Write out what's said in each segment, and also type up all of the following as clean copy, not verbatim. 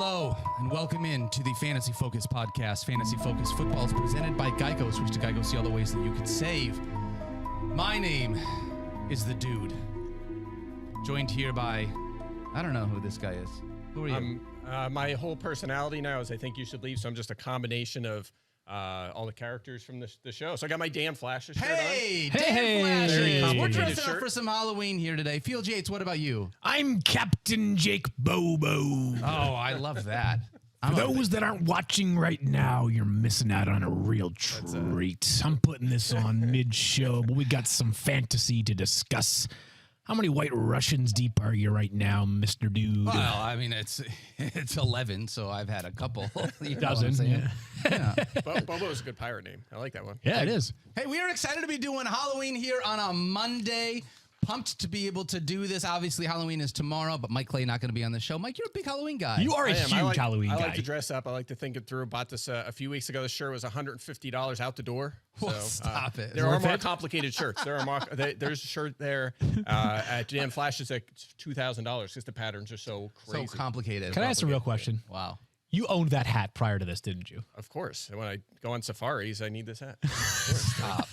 Hello, and welcome in to the Fantasy Focus podcast. Fantasy Focus football is presented by Geico. Switch to Geico, see all the ways that you could save. My name is The Dude. Joined here by, I don't know who this guy is. Who are you? My whole personality now is I think you should leave, so I'm just a combination of all the characters from the show. So I got my Dan Flashes shirt on. Hey, Dan Flashes. Very We're complicated dressing up shirt. for some Halloween here today. Field Yates, what about you? I'm Captain Jake Bobo. Oh, I love that. For those that aren't watching right now, you're missing out on a real treat. I'm putting this on mid-show, but we got some fantasy to discuss. How many White Russians deep are you right now, Mr. Dude? Well, I mean, it's 11, so I've had a couple. You know what I'm Dozen, saying? Yeah. Bobo is a good pirate name. I like that one. Yeah, it is. Hey, we are excited to be doing Halloween here on a Monday. Pumped to be able to do this. Obviously, Halloween is tomorrow, but Mike Clay not going to be on the show. Mike, you're a big Halloween guy. You are a huge Halloween guy. I like to dress up. I like to think it through. Bought this a few weeks ago. The shirt was $150 out the door. So, stop it. There are more complicated shirts. There are more. There's a shirt there at Dan Flashes at $2,000 because the patterns are so crazy. So complicated. Can I ask a real question? Wow. You owned that hat prior to this, didn't you? Of course. And when I go on safaris, I need this hat. Stop.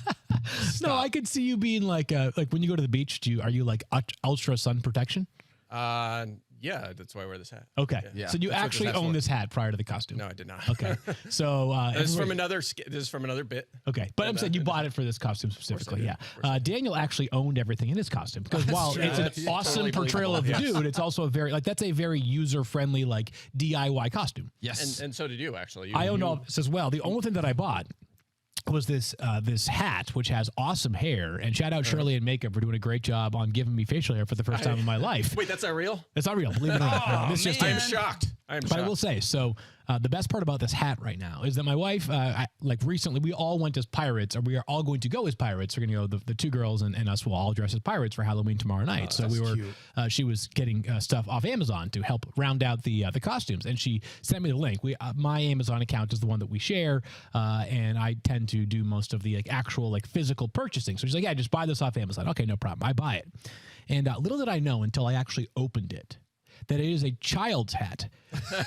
No, I could see you being like when you go to the beach. Are you like ultra sun protection? Yeah, that's why I wear this hat. Okay, Yeah. So you That's what actually this hat's own for. this hat prior to the costume? No, I did not. Okay, so This is from another. This is from another bit. Okay, but I'm saying you bought it for this costume specifically. Yeah, Daniel actually owned everything in his costume because while true. it's an That's awesome totally portrayal of the believable. dude, it's also a very that's a very user friendly like DIY costume. Yes. And so did you actually. I owned all this as well. The only thing that I bought was this hat, which has awesome hair. And shout out Shirley and Makeup for doing a great job on giving me facial hair for the first time in my life. Wait, that's not real? It's not real, believe it or not. Oh, This just man. I am shocked. But I will say, so the best part about this hat right now is that my wife, recently, we all went as pirates, or we are all going to go as pirates. We're going to go, the two girls and us will all dress as pirates for Halloween tomorrow night. So we were, she was getting stuff off Amazon to help round out the costumes. And she sent me the link. My Amazon account is the one that we share. And I tend to do most of the actual physical purchasing. So she's like, yeah, just buy this off Amazon. Okay, no problem. I buy it. And little did I know until I actually opened it, that it is a child's hat.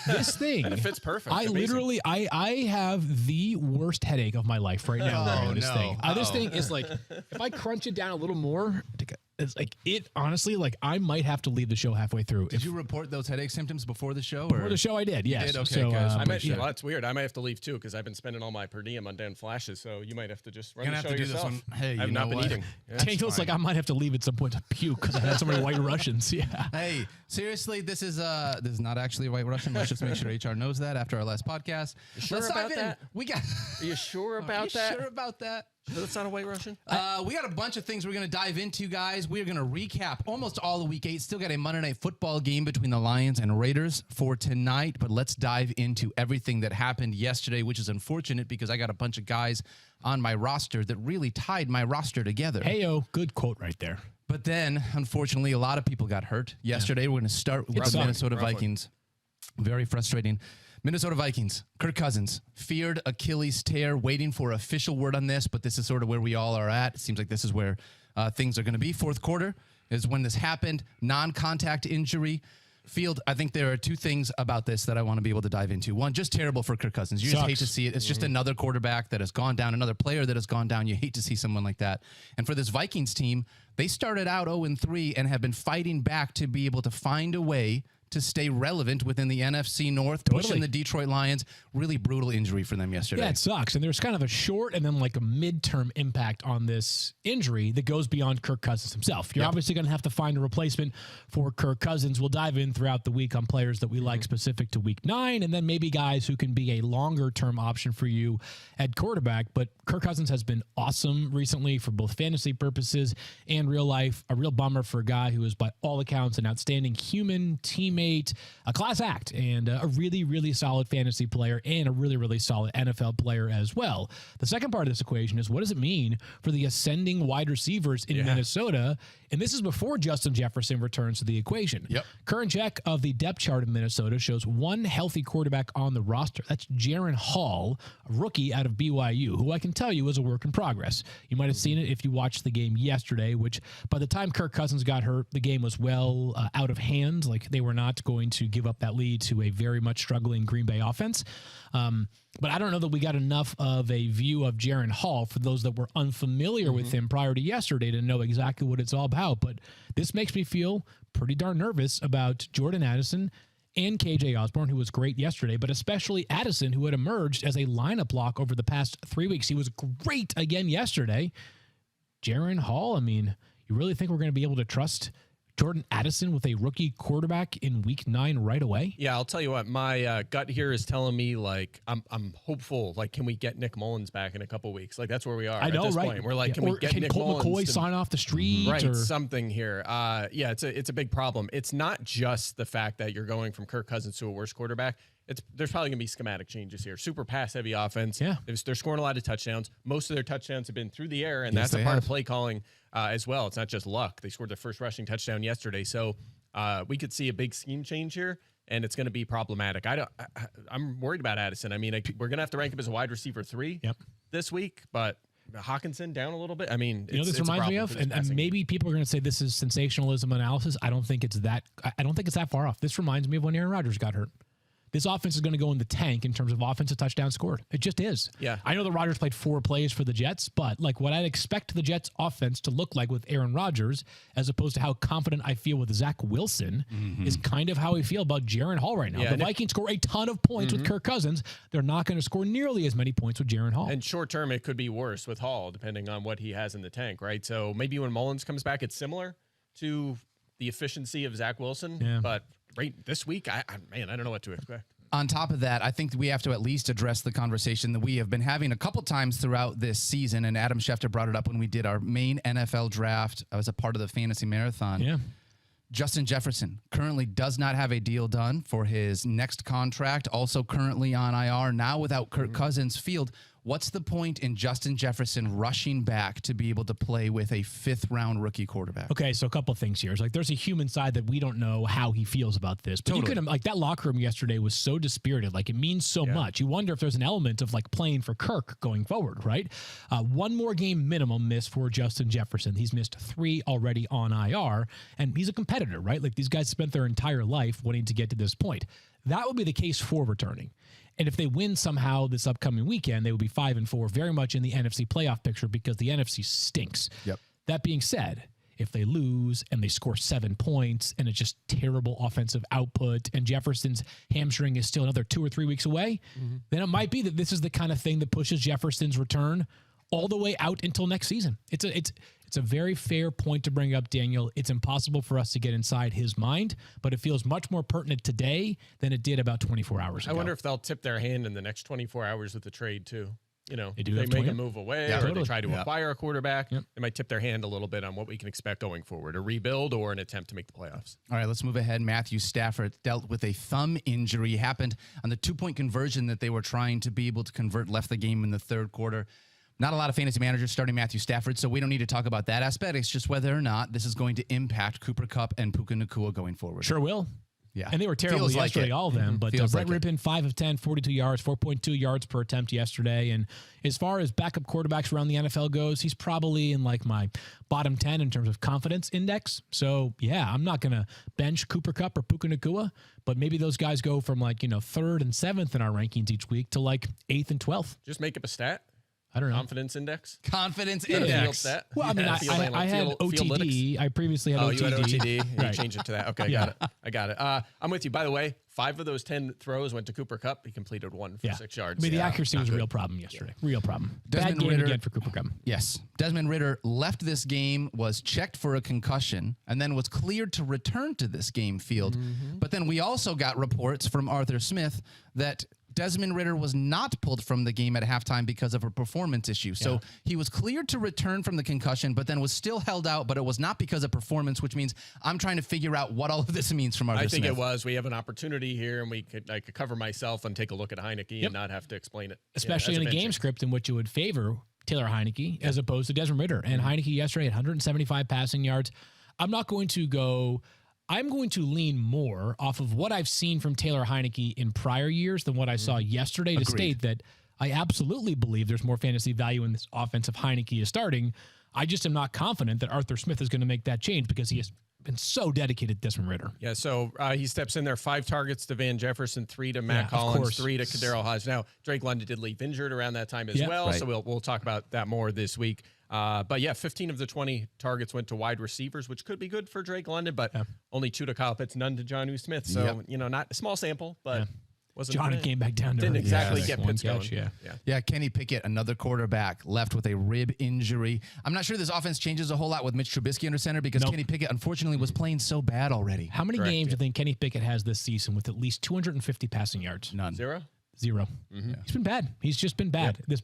This thing. And it fits perfect. I Amazing. literally, I have the worst headache of my life right now wearing this no. thing. This thing is like, if I crunch it down a little more, it's like, it honestly, I might have to leave the show halfway through. Did you report those headache symptoms before the show? Before the show, I did, yes. did? Okay, so, good. I might, yeah. well, that's weird. I might have to leave too because I've been spending all my per diem on Dan Flashes. So you might have to just run You're the gonna show have to do this yourself. one. Hey, I've you not know been what? eating. Yeah. Tangl's like, I might have to leave at some point to puke because I had so many White Russians. Yeah. Hey, seriously, this is not actually a White Russian. Let's just make sure HR knows that after our last podcast. sure Let's about dive in. that? We got. Are you sure Are about you that? Sure about that? That's not a White Russian? We got a bunch of things we're going to dive into, guys. We are going to recap almost all of Week 8. Still got a Monday Night Football game between the Lions and Raiders for tonight, but let's dive into everything that happened yesterday, which is unfortunate because I got a bunch of guys on my roster that really tied my roster together. Heyo, good quote right there. But then, unfortunately, a lot of people got hurt yesterday. We're going to start with the sucked. Minnesota Rough one. Vikings. Very frustrating. Minnesota Vikings, Kirk Cousins, feared Achilles tear, waiting for official word on this, but this is sort of where we all are at. It seems like this is where things are going to be. Fourth quarter is when this happened. Non-contact injury. Field, I think there are two things about this that I want to be able to dive into. One, just terrible for Kirk Cousins. You just hate to see it. It's just another quarterback that has gone down, another player that has gone down. You hate to see someone like that. And for this Vikings team, they started out 0-3 and have been fighting back to be able to find a way to stay relevant within the NFC North, pushing the Detroit Lions. Really brutal injury for them yesterday. Yeah, it sucks. And there's kind of a short and then a midterm impact on this injury that goes beyond Kirk Cousins himself. You're obviously going to have to find a replacement for Kirk Cousins. We'll dive in throughout the week on players that we like specific to Week 9, and then maybe guys who can be a longer-term option for you at quarterback. But Kirk Cousins has been awesome recently for both fantasy purposes and real life. A real bummer for a guy who is, by all accounts, an outstanding human teammate, a class act, and a really, really solid fantasy player and a really, really solid NFL player as well. The second part of this equation is, what does it mean for the ascending wide receivers in Minnesota? And this is before Justin Jefferson returns to the equation. Current check of the depth chart in Minnesota shows one healthy quarterback on the roster. That's Jaron Hall, a rookie out of BYU, who I can tell you is a work in progress. You might have seen it if you watched the game yesterday, which by the time Kirk Cousins got hurt, the game was well out of hand. They were not not going to give up that lead to a very much struggling Green Bay offense. But I don't know that we got enough of a view of Jaron Hall for those that were unfamiliar with him prior to yesterday to know exactly what it's all about. But this makes me feel pretty darn nervous about Jordan Addison and KJ Osborne, who was great yesterday, but especially Addison, who had emerged as a lineup lock over the past 3 weeks. He was great again yesterday. Jaron Hall, I mean, you really think we're going to be able to trust Jordan Addison with a rookie quarterback in week 9 right away? Yeah, I'll tell you what, my gut here is telling me, like, I'm hopeful. Like, can we get Nick Mullins back in a couple weeks? Like, that's where we are at this point. We're like, can we get Nick Colt Mullins McCoy sign off the street? Right, or something here. Yeah, it's a big problem. It's not just the fact that you're going from Kirk Cousins to a worse quarterback. There's probably going to be schematic changes here. Super pass-heavy offense. Yeah. They're scoring a lot of touchdowns. Most of their touchdowns have been through the air, and that's a part of play calling as well. It's not just luck. They scored their first rushing touchdown yesterday. So we could see a big scheme change here, and it's going to be problematic. I'm worried about Addison. I mean, we're going to have to rank him as a wide receiver 3 this week, but Hawkinson down a little bit. I mean, this reminds me of, and maybe people are going to say this is sensationalism analysis. I don't think it's that far off. This reminds me of when Aaron Rodgers got hurt. This offense is going to go in the tank in terms of offensive touchdowns scored. It just is. Yeah. I know the Rodgers played 4 plays for the Jets, but like what I'd expect the Jets offense to look like with Aaron Rodgers, as opposed to how confident I feel with Zack Wilson, is kind of how we feel about Jaron Hall right now. Yeah, the Vikings score a ton of points with Kirk Cousins. They're not going to score nearly as many points with Jaron Hall. And short term, it could be worse with Hall, depending on what he has in the tank, right? So maybe when Mullins comes back, it's similar to the efficiency of Zack Wilson. Yeah. But right this week, I don't know what to expect. On top of that, I think we have to at least address the conversation that we have been having a couple times throughout this season, and Adam Schefter brought it up when we did our main NFL draft. I was a part of the fantasy marathon. Yeah. Justin Jefferson currently does not have a deal done for his next contract, also currently on IR, now without Kirk Cousins field. What's the point in Justin Jefferson rushing back to be able to play with a 5th-round rookie quarterback? Okay, so a couple of things here. It's like there's a human side that we don't know how he feels about this. But you could, like, that locker room yesterday was so dispirited. Like, it means so much. You wonder if there's an element of, like, playing for Kirk going forward, right? 1 more game minimum miss for Justin Jefferson. He's missed 3 already on IR, and he's a competitor, right? Like, these guys spent their entire life wanting to get to this point. That would be the case for returning. And if they win somehow this upcoming weekend, they will be 5-4, very much in the NFC playoff picture because the NFC stinks. Yep. That being said, if they lose and they score 7 points and it's just terrible offensive output and Jefferson's hamstring is still another 2 or 3 weeks away, then it might be that this is the kind of thing that pushes Jefferson's return all the way out until next season. It's a very fair point to bring up, Daniel. It's impossible for us to get inside his mind, but it feels much more pertinent today than it did about 24 hours ago. I wonder if they'll tip their hand in the next 24 hours with the trade, too. You know, They do they have make 20? a move away Yeah, or totally. they try to acquire a quarterback. Yep. They might tip their hand a little bit on what we can expect going forward, a rebuild or an attempt to make the playoffs. All right, let's move ahead. Matthew Stafford dealt with a thumb injury. Happened on the 2-point conversion that they were trying to be able to convert, left the game in the 3rd quarter. Not a lot of fantasy managers starting Matthew Stafford, so we don't need to talk about that aspect. It's just whether or not this is going to impact Cooper Kupp and Puka Nacua going forward. Sure will. Yeah. And they were terrible Feels like yesterday, it. all of them. But Feels Brett like it. Rippon, 5 of 10, 42 yards, 4.2 yards per attempt yesterday. And as far as backup quarterbacks around the NFL goes, he's probably in like my bottom 10 in terms of confidence index. So, yeah, I'm not going to bench Cooper Kupp or Puka Nacua, but maybe those guys go from 3rd and 7th in our rankings each week to 8th and 12th. Just make up a stat. I don't know. Confidence index. Confidence Field index. stat. Well, I mean, Yeah, I had OTD. I previously had OTD. You had OTD. Right. You changed it to that. Okay, I got it. I'm with you. By the way, 5 of those 10 throws went to Cooper Kupp. He completed 1 for 6 yards. I mean, the accuracy was a real problem yesterday. Real problem. Desmond Bad game Ridder- again for Cooper Kupp. Yes. Desmond Ridder left this game, was checked for a concussion, and then was cleared to return to this game field. But then we also got reports from Arthur Smith that Desmond Ridder was not pulled from the game at halftime because of a performance issue. So he was cleared to return from the concussion, but then was still held out, but it was not because of performance, which means I'm trying to figure out what all of this means from Arthur Smith. I think it was. We have an opportunity here, and I could cover myself and take a look at Heineke and not have to explain it. Especially in a game script in which it would favor Taylor Heineke as opposed to Desmond Ridder. And Heineke yesterday had 175 passing yards. I'm going to lean more off of what I've seen from Taylor Heineke in prior years than what I saw yesterday to state that I absolutely believe there's more fantasy value in this offense if Heineke is starting. I just am not confident that Arthur Smith is going to make that change because he has been so dedicated to Desmond Ridder. Yeah, so he steps in there, 5 targets to Van Jefferson, 3 to Matt Collins, 3 to Kadero Hodge. Now, Drake London did leave injured around that time as well, so we'll talk about that more this week. But yeah, 15 of the 20 targets went to wide receivers, which could be good for Drake London, but only 2 to Kyle Pitts, none to Jonnu Smith. So, not a small sample, but wasn't Johnny came back down to didn't exactly get Pitts catch, going. Yeah, Kenny Pickett, another quarterback, left with a rib injury. I'm not sure this offense changes a whole lot with Mitch Trubisky under center because Kenny Pickett, unfortunately, was playing so bad already. How many games do you think Kenny Pickett has this season with at least 250 passing yards? None. 0? He's been bad. He's just been bad. This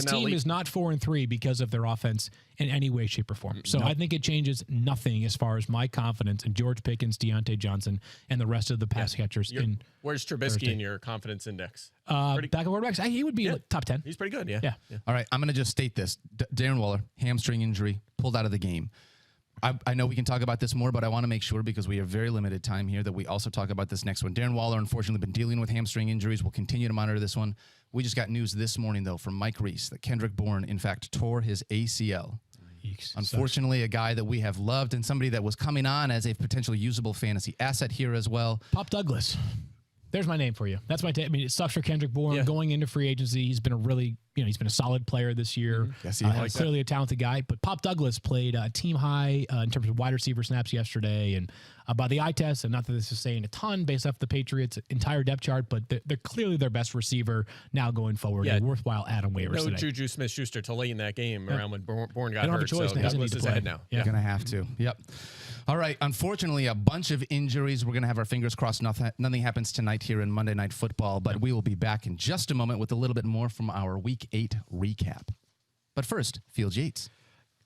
team is not 4-3 because of their offense in any way, shape, or form. So I think it changes nothing as far as my confidence in George Pickens, Deontay Johnson, and the rest of the pass catchers. Where's Trubisky in your confidence index? Back at quarterbacks, he would be top 10. He's pretty good, yeah. All right, I'm going to just state this. Darren Waller, hamstring injury, pulled out of the game. I know we can talk about this more, but I want to make sure because we have very limited time here that we also talk about this next one. Darren Waller, unfortunately, been dealing with hamstring injuries. We'll continue to monitor this one. We just got news this morning, though, from Mike Reese that Kendrick Bourne, in fact, tore his ACL. Unfortunately, a guy that we have loved and somebody that was coming on as a potentially usable fantasy asset here as well. Pop Douglas. There's my name for you. That's my I mean, it sucks for Kendrick Bourne going into free agency. He's been a really, he's been a solid player this year. Yes, he has. Clearly a talented guy. But Pop Douglas played team high in terms of wide receiver snaps yesterday. And by the eye test, and not that this is saying a ton based off the Patriots' entire depth chart, but they're clearly their best receiver now going forward. A worthwhile add-on waivers today. No Juju Smith-Schuster till late in that game around when Bourne got don't have hurt. a choice. So Douglas is ahead now. You're going to have to. Yep. All right. Unfortunately, a bunch of injuries. We're going to have our fingers crossed. Nothing happens tonight here in Monday Night Football, but we will be back in just a moment with a little bit more from our Week 8 recap. But first, Fields Yates.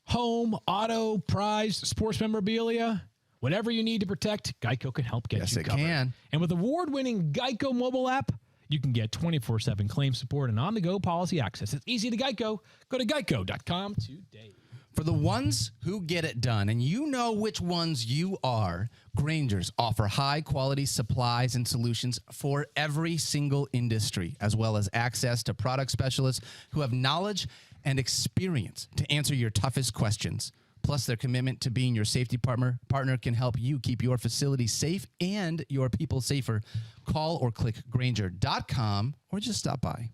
Home, auto, prize, sports memorabilia, whatever you need to protect, Geico can help get you covered. Yes, it can. And with award-winning Geico mobile app, you can get 24/7 claim support and on-the-go policy access. It's easy to Geico. Go to geico.com today. For the ones who get it done, and you know which ones you are, Graingers offer high-quality supplies and solutions for every single industry, as well as access to product specialists who have knowledge and experience to answer your toughest questions. Plus, their commitment to being your safety partner can help you keep your facility safe and your people safer. Call or click Grainger.com or just stop by.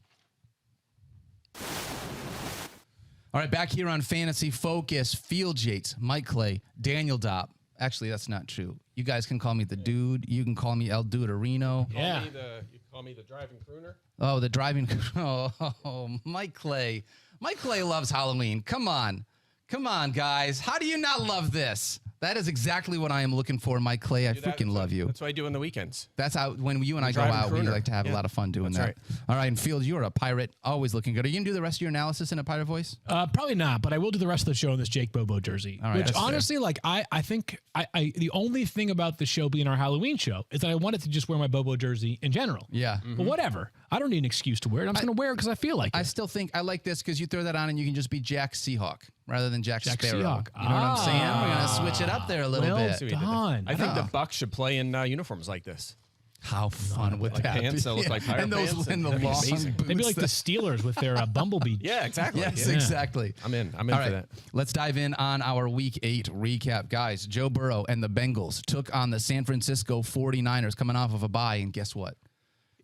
All right, back here on Fantasy Focus, Fields Yates, Mike Clay, Daniel Dopp. Actually, that's not true. You guys can call me the dude. You can call me El Duderino. You call me the driving crooner. Oh, the driving. Oh, Mike Clay. Mike Clay loves Halloween. Come on. Come on, guys. How do you not love this? That is exactly what I am looking for, Mike Clay. I freaking love you. That's what I do on the weekends. That's how, when you and I go out, we like to have a lot of fun doing that. Right. All right, and Fields, you're a pirate, always looking good. Are you going to do the rest of your analysis in a pirate voice? Probably not, but I will do the rest of the show in this Jake Bobo jersey. All right, which honestly, I think the only thing about the show being our Halloween show is that I wanted to just wear my Bobo jersey in general. Yeah. But whatever. I don't need an excuse to wear it. I'm just going to wear it because I feel like it. I still think I like this because you throw that on and you can just be Jack Seahawk rather than Jack Sparrow. Seahawk. You know what I'm saying? We're going to switch it up there a little bit. Done. I think the Bucs should play in uniforms like this. How fun would that pants be? that look like pirate and those pants in the that'd be long amazing. boots. Maybe like the Steelers with their bumblebee. Yeah, exactly. Yes, Yeah. exactly. I'm in All for right, that. let's dive in on our Week 8 recap. Guys, Joe Burrow and the Bengals took on the San Francisco 49ers coming off of a bye, and guess what?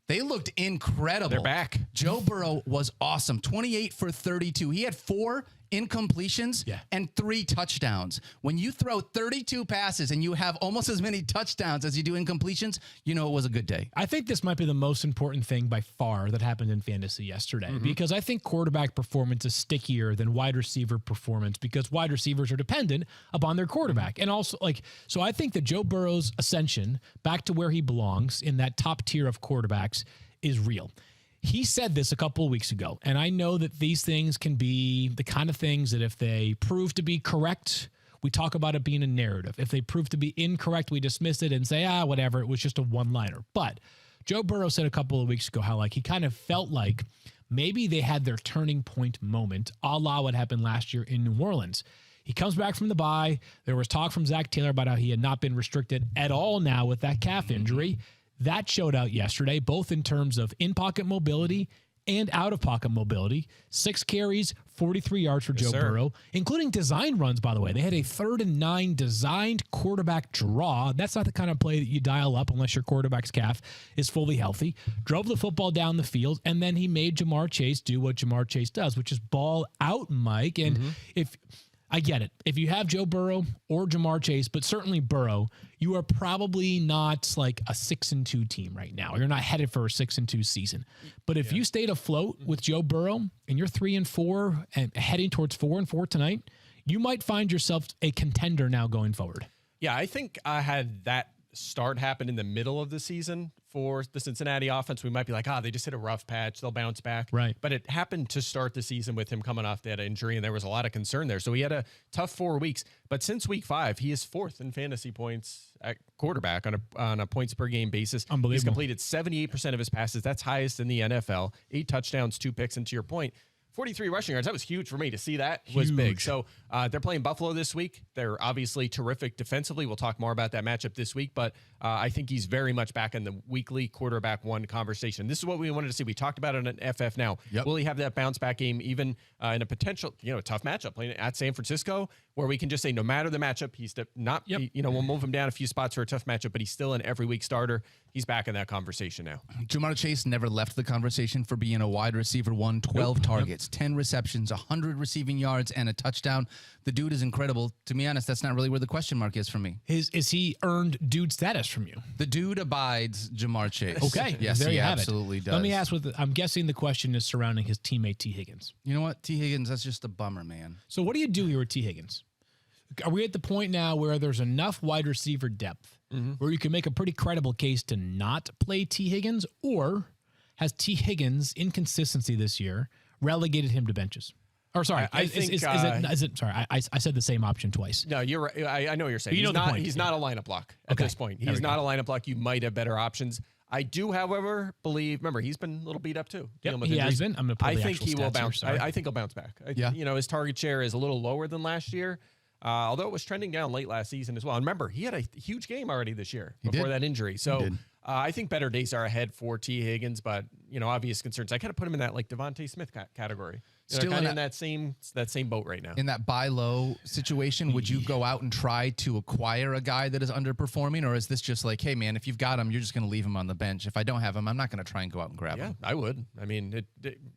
They looked incredible. They're back. Joe Burrow was awesome. 28 for 32. He had 4 incompletions and 3 touchdowns. When you throw 32 passes and you have almost as many touchdowns as you do incompletions, you know it was a good day. I think this might be the most important thing by far that happened in fantasy yesterday because I think quarterback performance is stickier than wide receiver performance because wide receivers are dependent upon their quarterback. And also, so I think that Joe Burrow's ascension back to where he belongs in that top tier of quarterbacks is real. He said this a couple of weeks ago, and I know that these things can be the kind of things that if they prove to be correct, we talk about it being a narrative. If they prove to be incorrect, we dismiss it and say, whatever, it was just a one-liner. But Joe Burrow said a couple of weeks ago how he kind of felt like maybe they had their turning point moment, a la what happened last year in New Orleans. He comes back from the bye. There was talk from Zack Taylor about how he had not been restricted at all now with that calf injury. That showed out yesterday, both in terms of in-pocket mobility and out-of-pocket mobility. 6 carries, 43 yards for Joe Burrow, including design runs, by the way. They had a 3rd and 9 designed quarterback draw. That's not the kind of play that you dial up unless your quarterback's calf is fully healthy. Drove the football down the field, and then he made Jamar Chase do what Jamar Chase does, which is ball out, Mike. And if I get it. If you have Joe Burrow or Jamar Chase, but certainly Burrow, you are probably not like a 6-2 team right now. You're not headed for a 6-2 season. But if you stayed afloat with Joe Burrow and you're 3-4 and heading towards 4-4 tonight, you might find yourself a contender now going forward. Yeah, I think I had that start happen in the middle of the season for the Cincinnati offense. We might be like, they just hit a rough patch. They'll bounce back. Right. But it happened to start the season with him coming off that injury, and there was a lot of concern there. So he had a tough 4 weeks. But since week 5, he is 4th in fantasy points at quarterback on a points per game basis. Unbelievable. He's completed 78% of his passes. That's highest in the NFL. 8 touchdowns, 2 picks. And to your point, 43 rushing yards. That was huge for me to see. That was big. So they're playing Buffalo this week. They're obviously terrific defensively. We'll talk more about that matchup this week, but I think he's very much back in the weekly quarterback one conversation. This is what we wanted to see. We talked about it on FF now. Yep. Will he have that bounce back game even in a potential, tough matchup playing at San Francisco, where we can just say no matter the matchup, he's not, we'll move him down a few spots for a tough matchup, but he's still an every week starter. He's back in that conversation now. Jamar Chase never left the conversation for being a wide receiver. 12 targets, 10 receptions, 100 receiving yards, and a touchdown. The dude is incredible. To be honest, that's not really where the question mark is for me. Is he earned dude status from you? The dude abides Jamar Chase. Okay. Yes, there he you have absolutely it. does. Let me ask I'm guessing the question is surrounding his teammate T. Higgins. You know what? T. Higgins, that's just a bummer, man. So what do you do here with T. Higgins? Are we at the point now where there's enough wide receiver depth where you can make a pretty credible case to not play T. Higgins, or has T. Higgins' inconsistency this year relegated him to benches? Or sorry, I think is it? Sorry, I said the same option twice. No, you're right. I know what you're saying. He's not a lineup lock at this point. He's not a lineup lock. You might have better options. I do, however, believe. Remember, he's been a little beat up too. Yep, he has been. I'm going to pull the think he will bounce. Here, I think he'll bounce back. His target share is a little lower than last year. Although it was trending down late last season as well. And remember, he had a huge game already this year before that injury. So I think better days are ahead for T. Higgins, but obvious concerns. I kind of put him in that like Devontae Smith category. Still kind of in that same boat right now. In that buy low situation, would you go out and try to acquire a guy that is underperforming, or is this just like, hey man, if you've got him, you're just going to leave him on the bench? If I don't have him, I'm not going to try and go out and grab him. I would. I mean,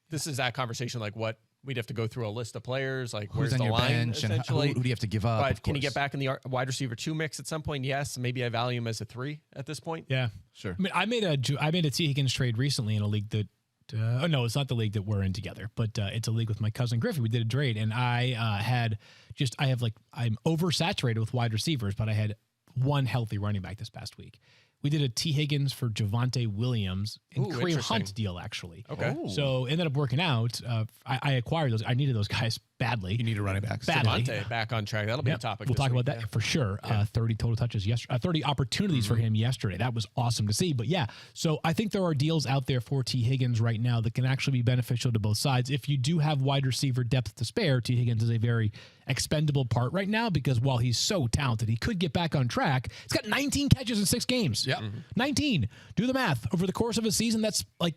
this is that conversation like what. We'd have to go through a list of players, like who's where's on the your line, bench and who do you have to give up? But can he get back in the wide receiver 2 mix at some point? Yes. Maybe I value him as a 3 at this point. Yeah, sure. I mean, I made a T. Higgins trade recently in a league that. No, it's not the league that we're in together, but it's a league with my cousin Griffey. We did a trade, and I'm oversaturated with wide receivers, but I had one healthy running back this past week. We did a T. Higgins for Javonte Williams and Kareem Hunt deal, actually. Okay. So ended up working out. I acquired those. I needed those guys badly. You need a running back. Badly. Javonte back on track. That'll be a topic. We'll talk week. about that for sure. 30 total touches yesterday. 30 opportunities for him yesterday. That was awesome to see. But yeah, so I think there are deals out there for T. Higgins right now that can actually be beneficial to both sides. If you do have wide receiver depth to spare, T. Higgins is a very expendable part right now because while he's so talented, he could get back on track. He's got 19 catches in 6 games. Yep. 19. Do the math. Over the course of a season, that's like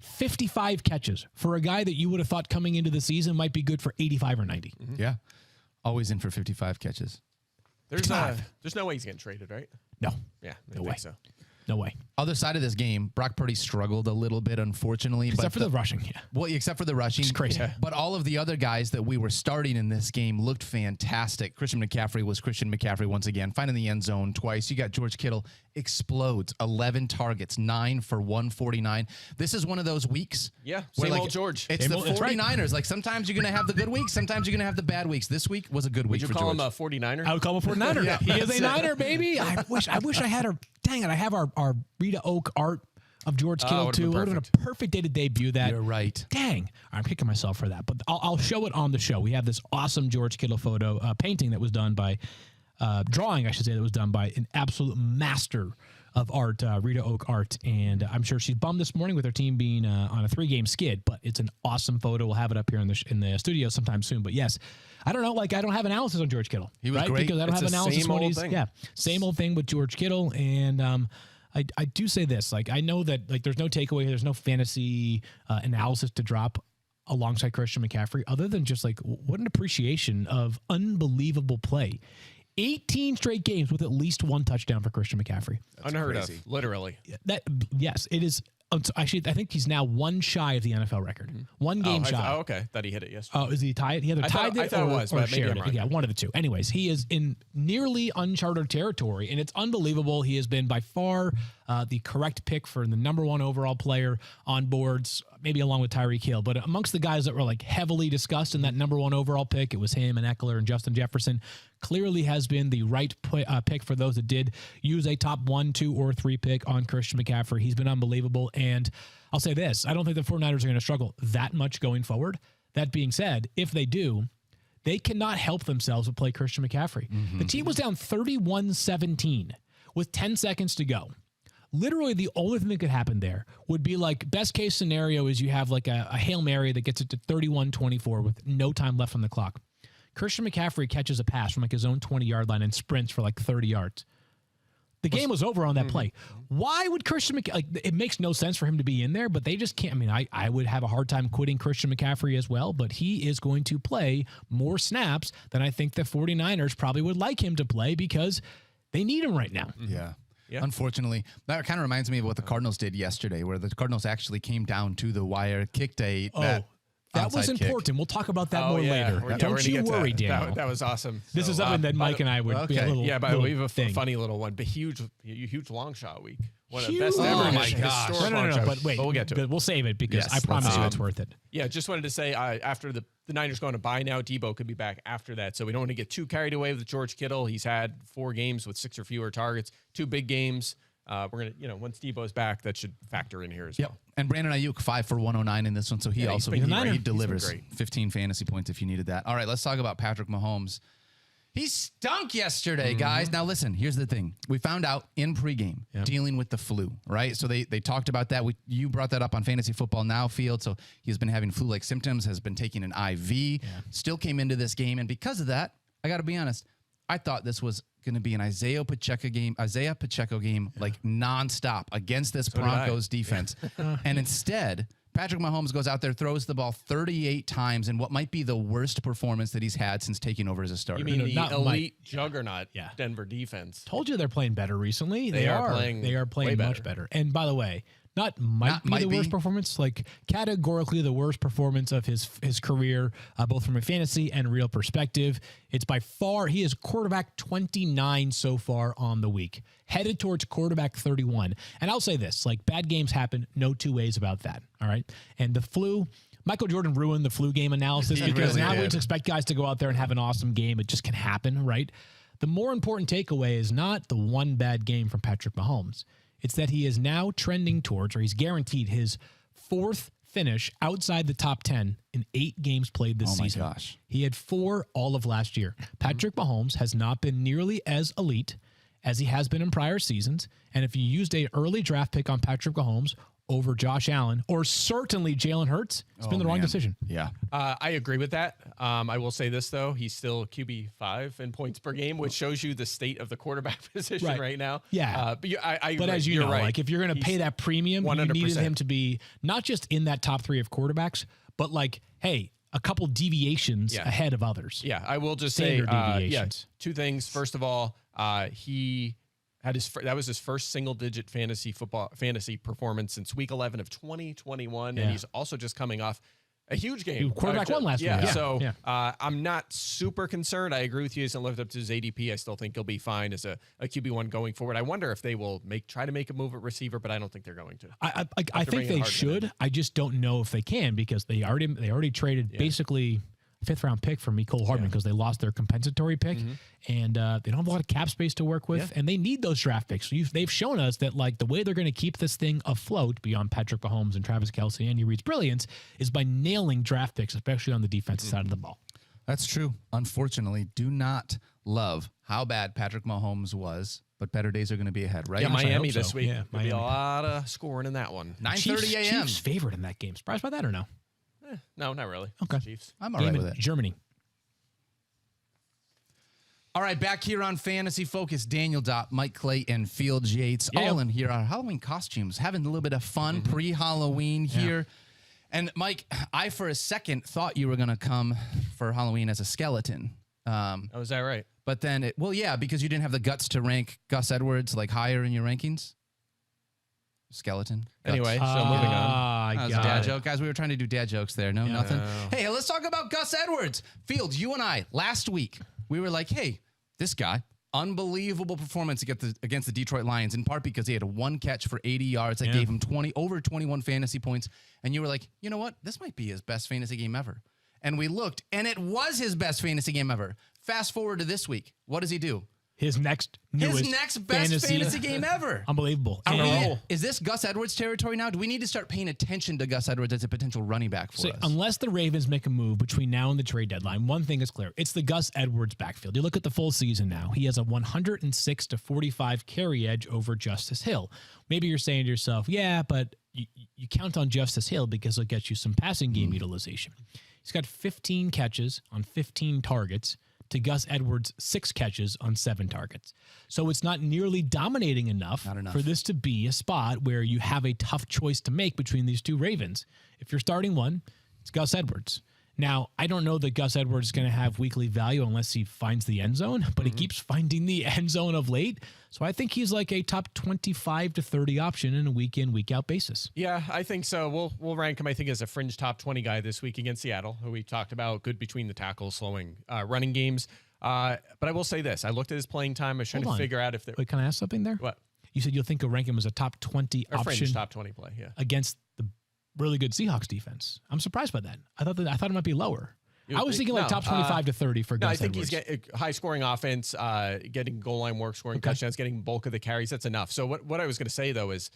55 catches for a guy that you would have thought coming into the season might be good for 85 or 90. Yeah. Always in for 55 catches. There's no way he's getting traded, right? No. Yeah, No way. think so. No way. Other side of this game, Brock Purdy struggled a little bit, unfortunately. Except for the rushing, yeah. Well, except for the rushing. It's crazy. But all of the other guys that we were starting in this game looked fantastic. Christian McCaffrey was Christian McCaffrey once again, finding the end zone twice. You got George Kittle, explodes, 11 targets, 9 for 149. This is one of those weeks. Yeah, where same old George. It's Same the old, that's right. 49ers. Like sometimes you're going to have the good weeks, sometimes you're going to have the bad weeks. This week was a good week Would you for call George. him a 49er? I would call him a 49er. Yeah, he is a Niner, baby. I wish I had her. Dang it, I have our Rita Oak art of George Kittle would've too. been It would have been a perfect day to debut that. You're right. Dang, I'm kicking myself for that, but I'll show it on the show. We have this awesome George Kittle photo painting that was done by drawing, I should say, that was done by an absolute master of art, Rita Oak art, and I'm sure she's bummed this morning with her team being on a 3-game skid, but it's an awesome photo. We'll have it up here in the studio sometime soon. But yes, I don't know, like I don't have analysis on George Kittle. He was right? great. Because I don't It's have the analysis same on old these. thing. Yeah, same old thing with George Kittle, and I do say this. Like, I know that like there's no takeaway. There's no fantasy analysis to drop alongside Christian McCaffrey, other than just like what an appreciation of unbelievable play. 18 straight games with at least one touchdown for Christian McCaffrey. That's unheard of, literally. Yes, it is. Actually, I think he's now one shy of the NFL record. One game shy. Okay. Thought he hit it yesterday. Oh, is he tied? He either tied it or shared it. Yeah, one of the two. Anyways, he is in nearly uncharted territory, and it's unbelievable. He has been by far the correct pick for the number one overall player on boards, maybe along with Tyreek Hill. But amongst the guys that were like heavily discussed in that number one overall pick, it was him and Eckler and Justin Jefferson. Clearly has been the right pick for those that did use a top 1, 2, or 3 pick on Christian McCaffrey. He's been unbelievable. And I'll say this, I don't think the 49ers are going to struggle that much going forward. That being said, if they do, they cannot help themselves but play Christian McCaffrey. The team was down 31-17 with 10 seconds to go. Literally the only thing that could happen there would be like best case scenario is you have like a Hail Mary that gets it to 31-24 with no time left on the clock. Christian McCaffrey catches a pass from like his own 20-yard line and sprints for like 30 yards. The game was over on that play. Why would Christian McCaffrey, like, it makes no sense for him to be in there, but they just can't. I mean, I would have a hard time quitting Christian McCaffrey as well, but he is going to play more snaps than I think the 49ers probably would like him to play because they need him right now. Yeah. Unfortunately, that kind of reminds me of what the Cardinals did yesterday, where the Cardinals actually came down to the wire, kicked that was important. Kick. We'll talk about that more later. Don't you worry, Daniel. That was awesome. This is something that Mike and I would be a little. Yeah, by the way, we have a funny little one, but huge long shot week. One of the best ever. Oh my gosh! No, but wait, we'll get to it. We'll save it because I promise you it's worth it. Yeah, just wanted to say after the Niners going to bye now, Debo could be back after that, so we don't want to get too carried away with George Kittle. He's had 4 games with 6 or fewer targets, 2 big games. We're gonna, once Debo's back, that should factor in here as well. And Brandon Ayuk 5 for 109 in this one, so he delivers 15 fantasy points if you needed that. All right, let's talk about Patrick Mahomes. He stunk yesterday, guys. Now listen, here's the thing: we found out in pregame dealing with the flu, right? So they talked about that. You brought that up on Fantasy Football Now field. So he's been having flu-like symptoms, has been taking an IV, still came into this game, and because of that, I got to be honest, I thought this was going to be an Isaiah Pacheco game, like nonstop against this Broncos defense. And instead, Patrick Mahomes goes out there, throws the ball 38 times in what might be the worst performance that he's had since taking over as a starter. You mean the elite juggernaut Denver defense? Told you they're playing better recently. They are playing much better. And by the way, might be the worst performance, like categorically the worst performance of his career, both from a fantasy and real perspective. It's by far, he is quarterback 29 so far on the week, headed towards quarterback 31. And I'll say this, like bad games happen, no two ways about that. All right. And the flu, Michael Jordan ruined the flu game analysis because now we just expect guys to go out there and have an awesome game. It just can happen, right? The more important takeaway is not the one bad game from Patrick Mahomes. It's that he is now trending towards, or he's guaranteed his 4th finish outside the top 10 in 8 games played this season. Oh my gosh. He had 4 all of last year. Patrick Mahomes has not been nearly as elite as he has been in prior seasons. And if you used an early draft pick on Patrick Mahomes over Josh Allen, or certainly Jalen Hurts, it's been the wrong decision. Yeah. I agree with that. I will say this, though. He's still QB5 in points per game, which shows you the state of the quarterback position right now. Yeah. But as you know, right. Like if you're going to pay that premium, 100%. You needed him to be not just in that top 3 of quarterbacks, but like, hey, a couple deviations ahead of others. Yeah, I will just say, deviations. 2 things. First of all, he had that was his first single-digit fantasy performance since Week 11 of 2021, and he's also just coming off a huge game. Quarterback won last week. So I'm not super concerned. I agree with you. He hasn't lived up to his ADP. I still think he'll be fine as a QB1 going forward. I wonder if they will try to make a move at receiver, but I don't think they're going to. I think they should. I just don't know if they can because they already traded basically 5th-round pick for Mecole Hardman because they lost their compensatory pick, and they don't have a lot of cap space to work with, and they need those draft picks. So they've shown us that like the way they're going to keep this thing afloat beyond Patrick Mahomes and Travis Kelce and Andy Reid's brilliance is by nailing draft picks, especially on the defensive side of the ball. That's true. Unfortunately, do not love how bad Patrick Mahomes was, but better days are going to be ahead, right? Yeah, Miami this week. Yeah, Miami. Be a lot of scoring in that one. 9:30 a.m. Chiefs favored in that game. Surprised by that or no? No, not really. Okay. Chiefs. I'm all right with it. Germany. All right, back here on Fantasy Focus, Daniel Dopp, Mike Clay, and Field Yates, all in here. Our Halloween costumes, having a little bit of fun pre-Halloween here. And Mike, I for a second thought you were going to come for Halloween as a skeleton. Is that right? But then, because you didn't have the guts to rank Gus Edwards like higher in your rankings. Skeleton. Anyway, so moving on. That was a dad joke. Guys, we were trying to do dad jokes there. No, nothing. Hey, let's talk about Gus Edwards. Fields, you and I, last week, we were like, hey, this guy, unbelievable performance against the Detroit Lions, in part because he had a 1 catch for 80 yards that gave him over 21 fantasy points. And you were like, you know what? This might be his best fantasy game ever. And we looked, and it was his best fantasy game ever. Fast forward to this week. What does he do? His next best fantasy game ever. Unbelievable. Is this Gus Edwards territory now? Do we need to start paying attention to Gus Edwards as a potential running back for us? Unless the Ravens make a move between now and the trade deadline, one thing is clear. It's the Gus Edwards backfield. You look at the full season now. He has a 106 to 45 carry edge over Justice Hill. Maybe you're saying to yourself, yeah, but you count on Justice Hill because he'll get you some passing game utilization. He's got 15 catches on 15 targets to Gus Edwards' 6 catches on 7 targets. So it's not nearly dominating enough for this to be a spot where you have a tough choice to make between these two Ravens. If you're starting one, it's Gus Edwards. Now, I don't know that Gus Edwards is going to have weekly value unless he finds the end zone, but he keeps finding the end zone of late. So I think he's like a top 25 to 30 option in a week in, week out basis. Yeah, I think so. We'll rank him, I think, as a fringe top 20 guy this week against Seattle, who we talked about, good between the tackles, slowing running games. But I will say this. I looked at his playing time. I was trying to figure out if there... Wait, can I ask something there? What? You said you'll think you'll rank him as a top 20 or option. Fringe top 20 play, against the really good Seahawks defense. I'm surprised by that. I thought it might be lower. I was thinking like top 25 to 30 for Gus Edwards. He's getting high-scoring offense, getting goal line work, scoring touchdowns, getting bulk of the carries. That's enough. So what I was going to say, though, is,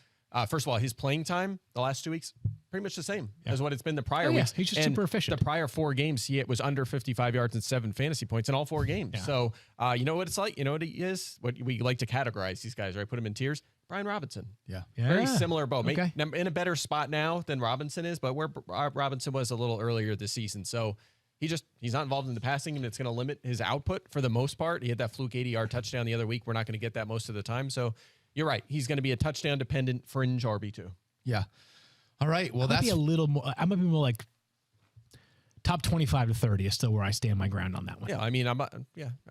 first of all, his playing time the last 2 weeks, pretty much the same as what it's been the prior weeks. He's just super efficient. The prior 4 games, he was under 55 yards and 7 fantasy points in all 4 games. Yeah. So you know what it's like? You know what he is? What we like to categorize these guys, right? Put them in tiers. Brian Robinson. Yeah. Very similar boat. Okay. In a better spot now than Robinson is, but where Robinson was a little earlier this season. So he's not involved in the passing game. It's going to limit his output for the most part. He had that fluke 80-yard touchdown the other week. We're not going to get that most of the time. So you're right. He's going to be a touchdown-dependent fringe RB2. Yeah. All right. Well, that's a little more. I might be more like top 25 to 30 is still where I stand my ground on that one. Yeah. I mean, all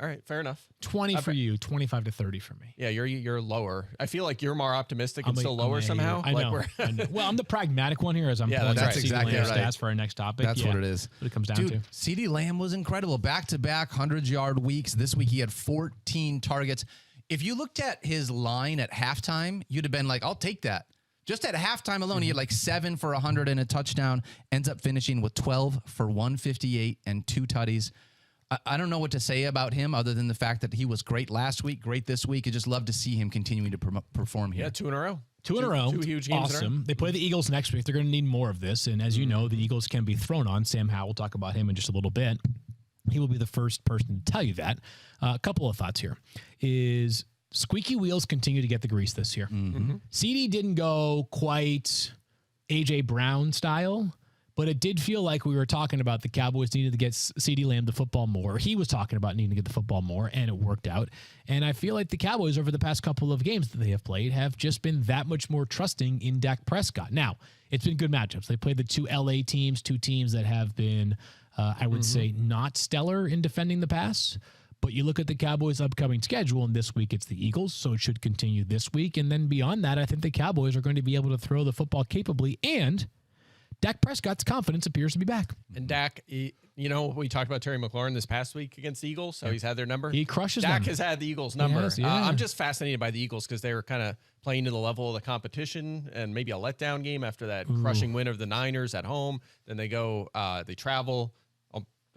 right. Fair enough. 20 for you, 25 to 30 for me. Yeah. You're lower. I feel like you're more optimistic and still lower somehow. I know. Well, I'm the pragmatic one here as I'm pulling that's exactly right. stats for our next topic. That's what it is. What it comes down to. CeeDee Lamb was incredible. Back-to-back 100-yard weeks. This week he had 14 targets. If you looked at his line at halftime, you'd have been like, I'll take that. Just at halftime alone, he had like 7 for 100 and a touchdown, ends up finishing with 12 for 158 and 2 tutties. I don't know what to say about him other than the fact that he was great last week, great this week. I just love to see him continuing to perform here. Yeah, 2 in a row. 2 in a row. 2 huge games. Awesome. They play the Eagles next week. They're going to need more of this. And as you know, the Eagles can be thrown on. Sam Howell, we'll talk about him in just a little bit. He will be the first person to tell you that. A couple of thoughts here is... squeaky wheels continue to get the grease this year. CeeDee didn't go quite A.J. Brown style, but it did feel like we were talking about the Cowboys needed to get CeeDee Lamb the football more. He was talking about needing to get the football more, and it worked out. And I feel like the Cowboys over the past couple of games that they have played have just been that much more trusting in Dak Prescott. Now, it's been good matchups. They played the 2 LA teams, 2 teams that have been, I would say, not stellar in defending the pass. But you look at the Cowboys' upcoming schedule, and this week it's the Eagles, so it should continue this week. And then beyond that, I think the Cowboys are going to be able to throw the football capably, and Dak Prescott's confidence appears to be back. And Dak, we talked about Terry McLaurin this past week against the Eagles, so he's had their number. He crushes Dak them. has had the Eagles' number. Yes, yeah. I'm just fascinated by the Eagles because they were kind of playing to the level of the competition and maybe a letdown game after that crushing win of the Niners at home. Then they go, they travel.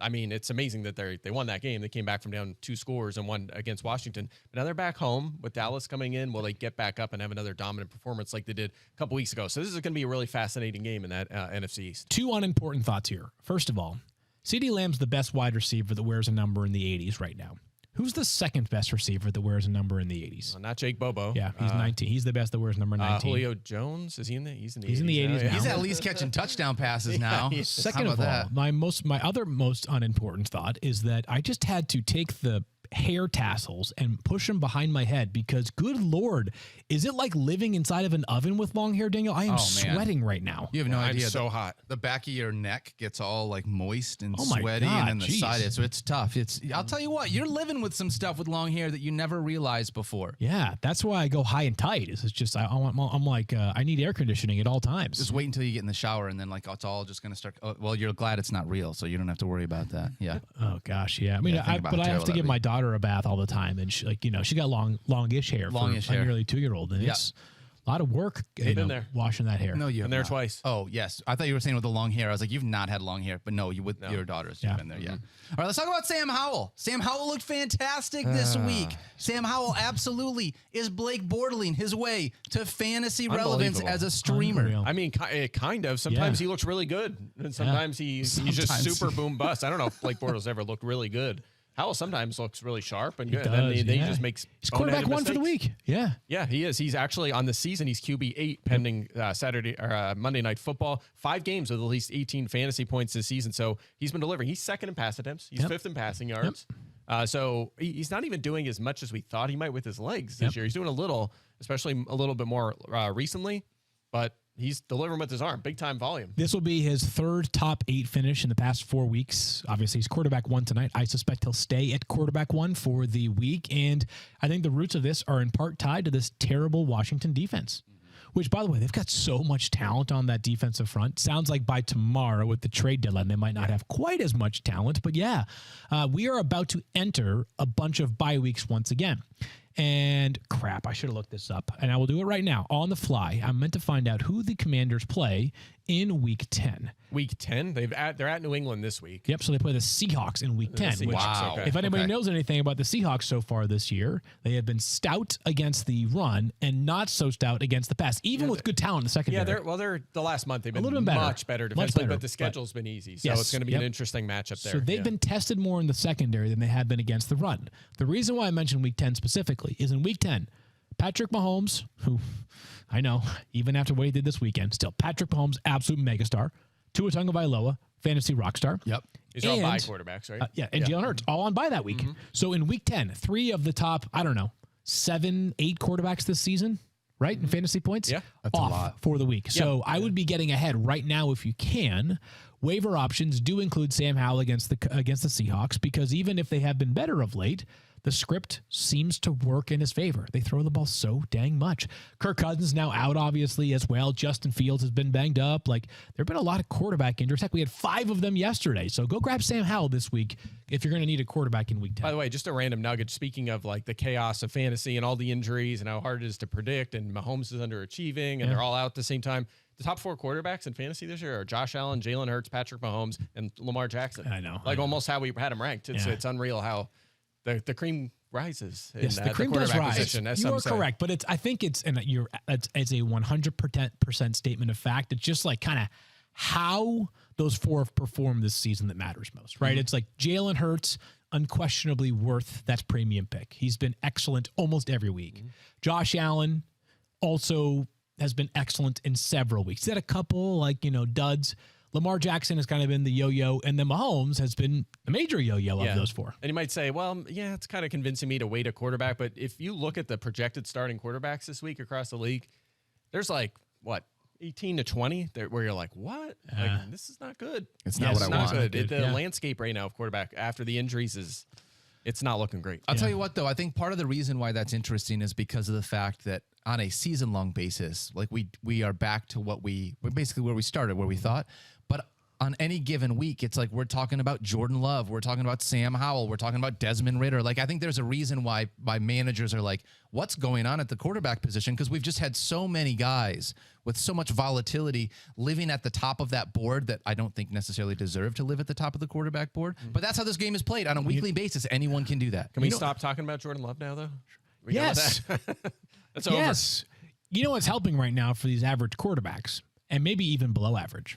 I mean, it's amazing that they won that game. They came back from down 2 scores and won against Washington. But now they're back home with Dallas coming in. Will they get back up and have another dominant performance like they did a couple weeks ago? So this is going to be a really fascinating game in that NFC East. 2 unimportant thoughts here. First of all, CeeDee Lamb's the best wide receiver that wears a number in the 80s right now. Who's the second best receiver that wears a number in the 80s? Not Jake Bobo. Yeah, he's 19. He's the best that wears number 19. Julio Jones, is he in the? He's in the 80s. He's in the 80s now. He's at least catching touchdown passes now. Second of all, my other most unimportant thought is that I just had to take the hair tassels and push them behind my head because, good Lord, is it like living inside of an oven with long hair, Daniel? I am sweating right now. You have no idea. It's so hot. The back of your neck gets all like moist and my sweaty, God, and then the side. So it's tough. I'll tell you what, you're living with some stuff with long hair that you never realized before. Yeah, that's why I go high and tight. It's just I'm like I need air conditioning at all times. Just wait until you get in the shower, and then like it's all just gonna start. Oh, well, you're glad it's not real, so you don't have to worry about that. Yeah. Oh gosh, yeah. I mean, but I have to give my daughter a bath all the time, and she, she got longish hair for a nearly 2-year-old, and it's a lot of work. Been there washing that hair. No, been there twice. Oh yes, I thought you were saying with the long hair. I was like, you've not had long hair, but no, you with your daughters, you've been there. Yeah. All right, let's talk about Sam Howell. Sam Howell looked fantastic this week. Sam Howell absolutely is Blake Bortling his way to fantasy relevance as a streamer. Unreal. I mean, kind of. Sometimes he looks really good, and sometimes he's just super boom bust. I don't know if Blake Bortles ever looked really good. Howell sometimes looks really sharp and good. Does, then he just makes he's quarterback one for the week. Yeah. Yeah, he is. He's actually on the season. He's QB8 pending Saturday or Monday Night Football. 5 games with at least 18 fantasy points this season. So he's been delivering. He's second in pass attempts. He's fifth in passing yards. So he's not even doing as much as we thought he might with his legs this year. He's doing a little, especially a little bit more recently, but he's delivering with his arm. Big time volume. This will be his 3rd top 8 finish in the past 4 weeks. Obviously, he's quarterback 1 tonight. I suspect he'll stay at quarterback 1 for the week. And I think the roots of this are in part tied to this terrible Washington defense, which, by the way, they've got so much talent on that defensive front. Sounds like by tomorrow with the trade deadline, they might not have quite as much talent. But yeah, we are about to enter a bunch of bye weeks once again. And crap, I should have looked this up, and I will do it right now on the fly. I'm meant to find out who the Commanders play in Week 10. Week 10? They're at New England this week. Yep, so they play the Seahawks in Week 10. Which, wow. If anybody knows anything about the Seahawks so far this year, they have been stout against the run and not so stout against the pass, even with good talent in the secondary. Yeah, they're the last month they've been a little bit much better defensively, but the schedule's been easy, so it's going to be an interesting matchup there. So they've been tested more in the secondary than they have been against the run. The reason why I mentioned Week 10 specifically is in Week 10, Patrick Mahomes, who I know, even after what he did this weekend, still Patrick Mahomes, absolute megastar. Tua Tagovailoa, fantasy rock star. Yep. These are all bye quarterbacks, right? And Jalen Hurts, all on bye that week. So in Week 10, 3 of the top, 7, 8 quarterbacks this season, right, in fantasy points, that's off a lot for the week. So I would be getting ahead right now if you can. Waiver options do include Sam Howell against the Seahawks, because even if they have been better of late, the script seems to work in his favor. They throw the ball so dang much. Kirk Cousins now out, obviously, as well. Justin Fields has been banged up. Like, there have been a lot of quarterback injuries. Heck, we had 5 of them yesterday. So go grab Sam Howell this week if you're going to need a quarterback in Week 10. By the way, just a random nugget. Speaking of like the chaos of fantasy and all the injuries and how hard it is to predict, and Mahomes is underachieving, and they're all out at the same time. The top 4 quarterbacks in fantasy this year are Josh Allen, Jalen Hurts, Patrick Mahomes, and Lamar Jackson. I know. Almost how we had them ranked. It's unreal how the cream rises. Yes, the cream does rise. You are correct, but I think it's a 100% statement of fact. It's just like kind of how those 4 have performed this season that matters most, right? It's like Jalen Hurts, unquestionably worth that premium pick. He's been excellent almost every week. Josh Allen also has been excellent in several weeks. He's had a couple duds. Lamar Jackson has kind of been the yo-yo, and then Mahomes has been the major yo-yo of those 4. And you might say, well, yeah, it's kind of convincing me to wait a quarterback. But if you look at the projected starting quarterbacks this week across the league, there's 18 to 20 where you're like, what? This is not good. It's not what I want. Good. The landscape right now of quarterback after the injuries it's not looking great. I'll tell you what, though. I think part of the reason why that's interesting is because of the fact that on a season-long basis, like we are back to basically where we started, where we thought. But on any given week, it's like we're talking about Jordan Love, we're talking about Sam Howell, we're talking about Desmond Ridder. Like, I think there's a reason why managers are like, what's going on at the quarterback position? Because we've just had so many guys with so much volatility living at the top of that board that I don't think necessarily deserve to live at the top of the quarterback board. But that's how this game is played on a weekly basis. Anyone can do that. Can we stop talking about Jordan Love now, though? Yes. That's over. Yes. You know what's helping right now for these average quarterbacks, and maybe even below average,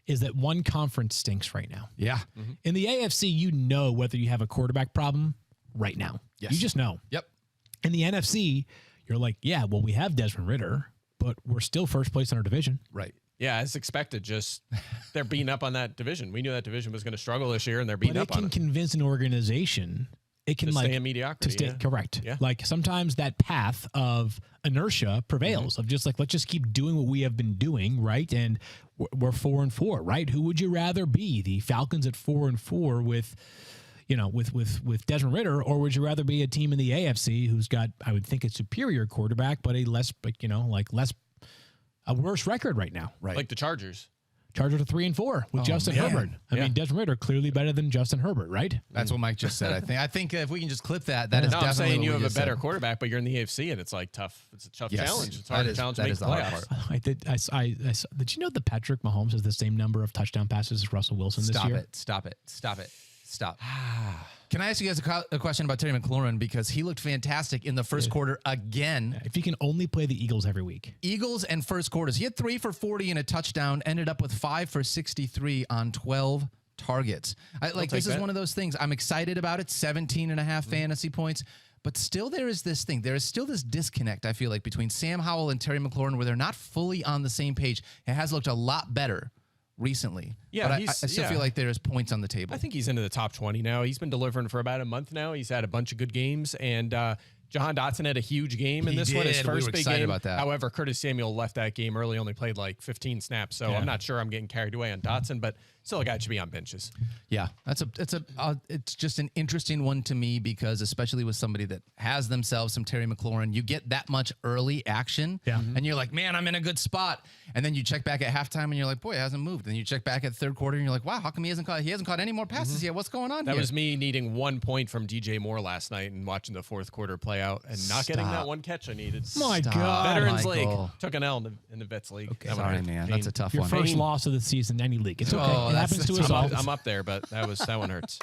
is that one conference stinks right now. Yeah. In the AFC, you know whether you have a quarterback problem right now. Yes. You just know. Yep. In the NFC, you're like, yeah, well, we have Desmond Ridder, but we're still first place in our division. Right. Yeah, as expected. Just they're beating up on that division. We knew that division was going to struggle this year, and they're beating up on it. But it can convince an organization it can to like stay in mediocrity. to stay Yeah. correct. Yeah. Like sometimes that path of inertia prevails of just like, let's just keep doing what we have been doing. Right. And we're 4-4, right? Who would you rather be? The Falcons at 4-4 with, with Desmond Ridder, or would you rather be a team in the AFC who's got, I would think, a superior quarterback, but a a worse record right now? Right. Like the Chargers. Chargers are 3-4 with Justin man. Herbert. I mean, Desmond Ridder clearly better than Justin Herbert, right? That's what Mike just said. I think if we can just clip that, that is No, I'm definitely saying what you we have a just better said. quarterback, but you're in the AFC, and it's like tough. It's a tough Yes. challenge. It's hard to challenge to make the hard playoffs. part. I did you know that Patrick Mahomes has the same number of touchdown passes as Russell Wilson this year? Stop it. Can I ask you guys a question about Terry McLaurin, because he looked fantastic in the first quarter again. If he can only play the Eagles every week. Eagles and first quarters. He had 3 for 40 and a touchdown, ended up with 5 for 63 on 12 targets. This is one of those things. I'm excited about it. 17.5 fantasy points. But still there is this thing. There is still this disconnect, I feel like, between Sam Howell and Terry McLaurin, where they're not fully on the same page. It has looked a lot better recently. Yeah, but I still feel like there's points on the table. I think he's into the top 20 now. He's been delivering for about a month now. He's had a bunch of good games, and Jahan Dotson had a huge game in this one, his did. first We were big excited game. about that. However, Curtis Samuel left that game early, only played like 15 snaps, so I'm not sure I'm getting carried away on Dotson, but still a guy that should be on benches. Yeah, it's just an interesting one to me, because especially with somebody that has themselves some Terry McLaurin, you get that much early action, and you're like, man, I'm in a good spot. And then you check back at halftime, and you're like, boy, it hasn't moved. And you check back at third quarter, and you're like, wow, how come he hasn't caught any more passes yet? What's going on That here? was me needing 1 point from DJ Moore last night and watching the fourth quarter play out and not getting that one catch I needed. My God. Veterans Michael. League. Took an L in the Vets League. Okay. That one Sorry, hurt. man. Pain. That's a tough Your one. first loss of the season in any league. It's okay. Oh, It happens to us all. I'm up there, but that one hurts.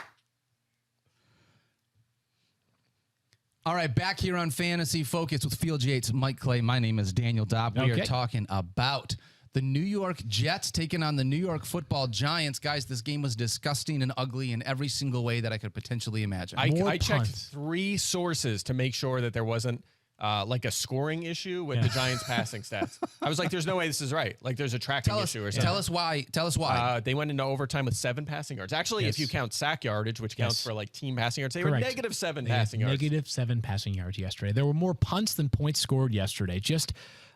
All right, back here on Fantasy Focus with Field Yates, Mike Clay. My name is Daniel Dopp. We are talking about the New York Jets taking on the New York Football Giants. Guys, this game was disgusting and ugly in every single way that I could potentially imagine. I checked 3 sources to make sure that there wasn't like a scoring issue with the Giants passing stats. I was like, there's no way this is right. Like there's a tracking issue or something. Tell us why. They went into overtime with 7 passing yards. Actually, if you count sack yardage, which counts for like team passing yards, they were -7 passing yards. -7 passing yards yesterday. There were more punts than points scored yesterday.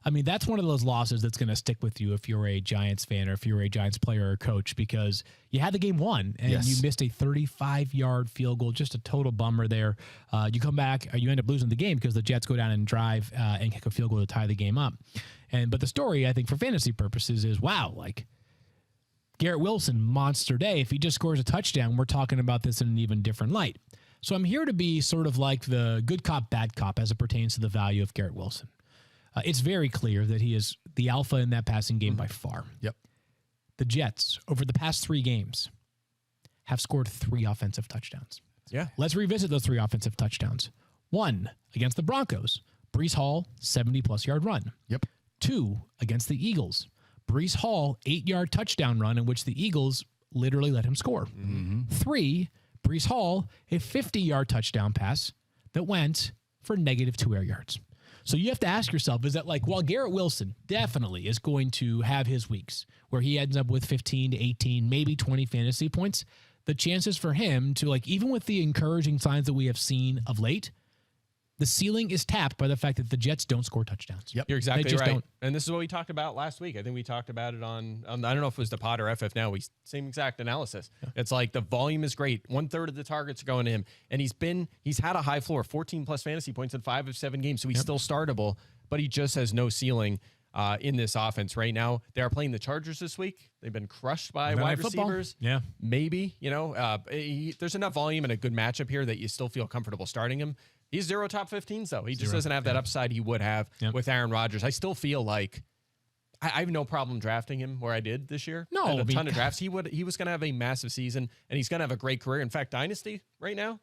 That's one of those losses that's going to stick with you if you're a Giants fan or if you're a Giants player or coach, because you had the game won and you missed a 35-yard field goal. Just a total bummer there. You come back, you end up losing the game because the Jets go down and drive and kick a field goal to tie the game up. But the story, I think, for fantasy purposes is, wow, like Garrett Wilson, monster day. If he just scores a touchdown, we're talking about this in an even different light. So I'm here to be sort of like the good cop, bad cop as it pertains to the value of Garrett Wilson. It's very clear that he is the alpha in that passing game by far. Yep. The Jets, over the past 3 games, have scored 3 offensive touchdowns. Yeah. Let's revisit those 3 offensive touchdowns. 1 against the Broncos, Breece Hall, 70-plus yard run. Yep. 2 against the Eagles, Breece Hall, 8-yard touchdown run in which the Eagles literally let him score. 3, Breece Hall, a 50-yard touchdown pass that went for -2 air yards. So you have to ask yourself, is that like, while Garrett Wilson definitely is going to have his weeks where he ends up with 15 to 18, maybe 20 fantasy points, the chances for him to, like, even with the encouraging signs that we have seen of late, the ceiling is tapped by the fact that the Jets don't score touchdowowns. Yep. You're exactly They just right. don't. And this is what we talked about last week. I think we talked about it on I don't know if it was the pod or FF Now. Same exact analysis. It's like the volume is great. 1/3 of the targets are going to him. And he's had a high floor, 14+ fantasy points in 5 of 7 games. So he's still startable, but he just has no ceiling in this offense right now. They are playing the Chargers this week. They've been crushed by wide receivers. Yeah. Maybe, there's enough volume and a good matchup here that you still feel comfortable starting him. He's 0 top 15s, though. He just doesn't have that upside he would have with Aaron Rodgers. I still feel like I have no problem drafting him where I did this year. No, I had a ton of drafts. He was going to have a massive season, and he's going to have a great career. In fact, Dynasty right now,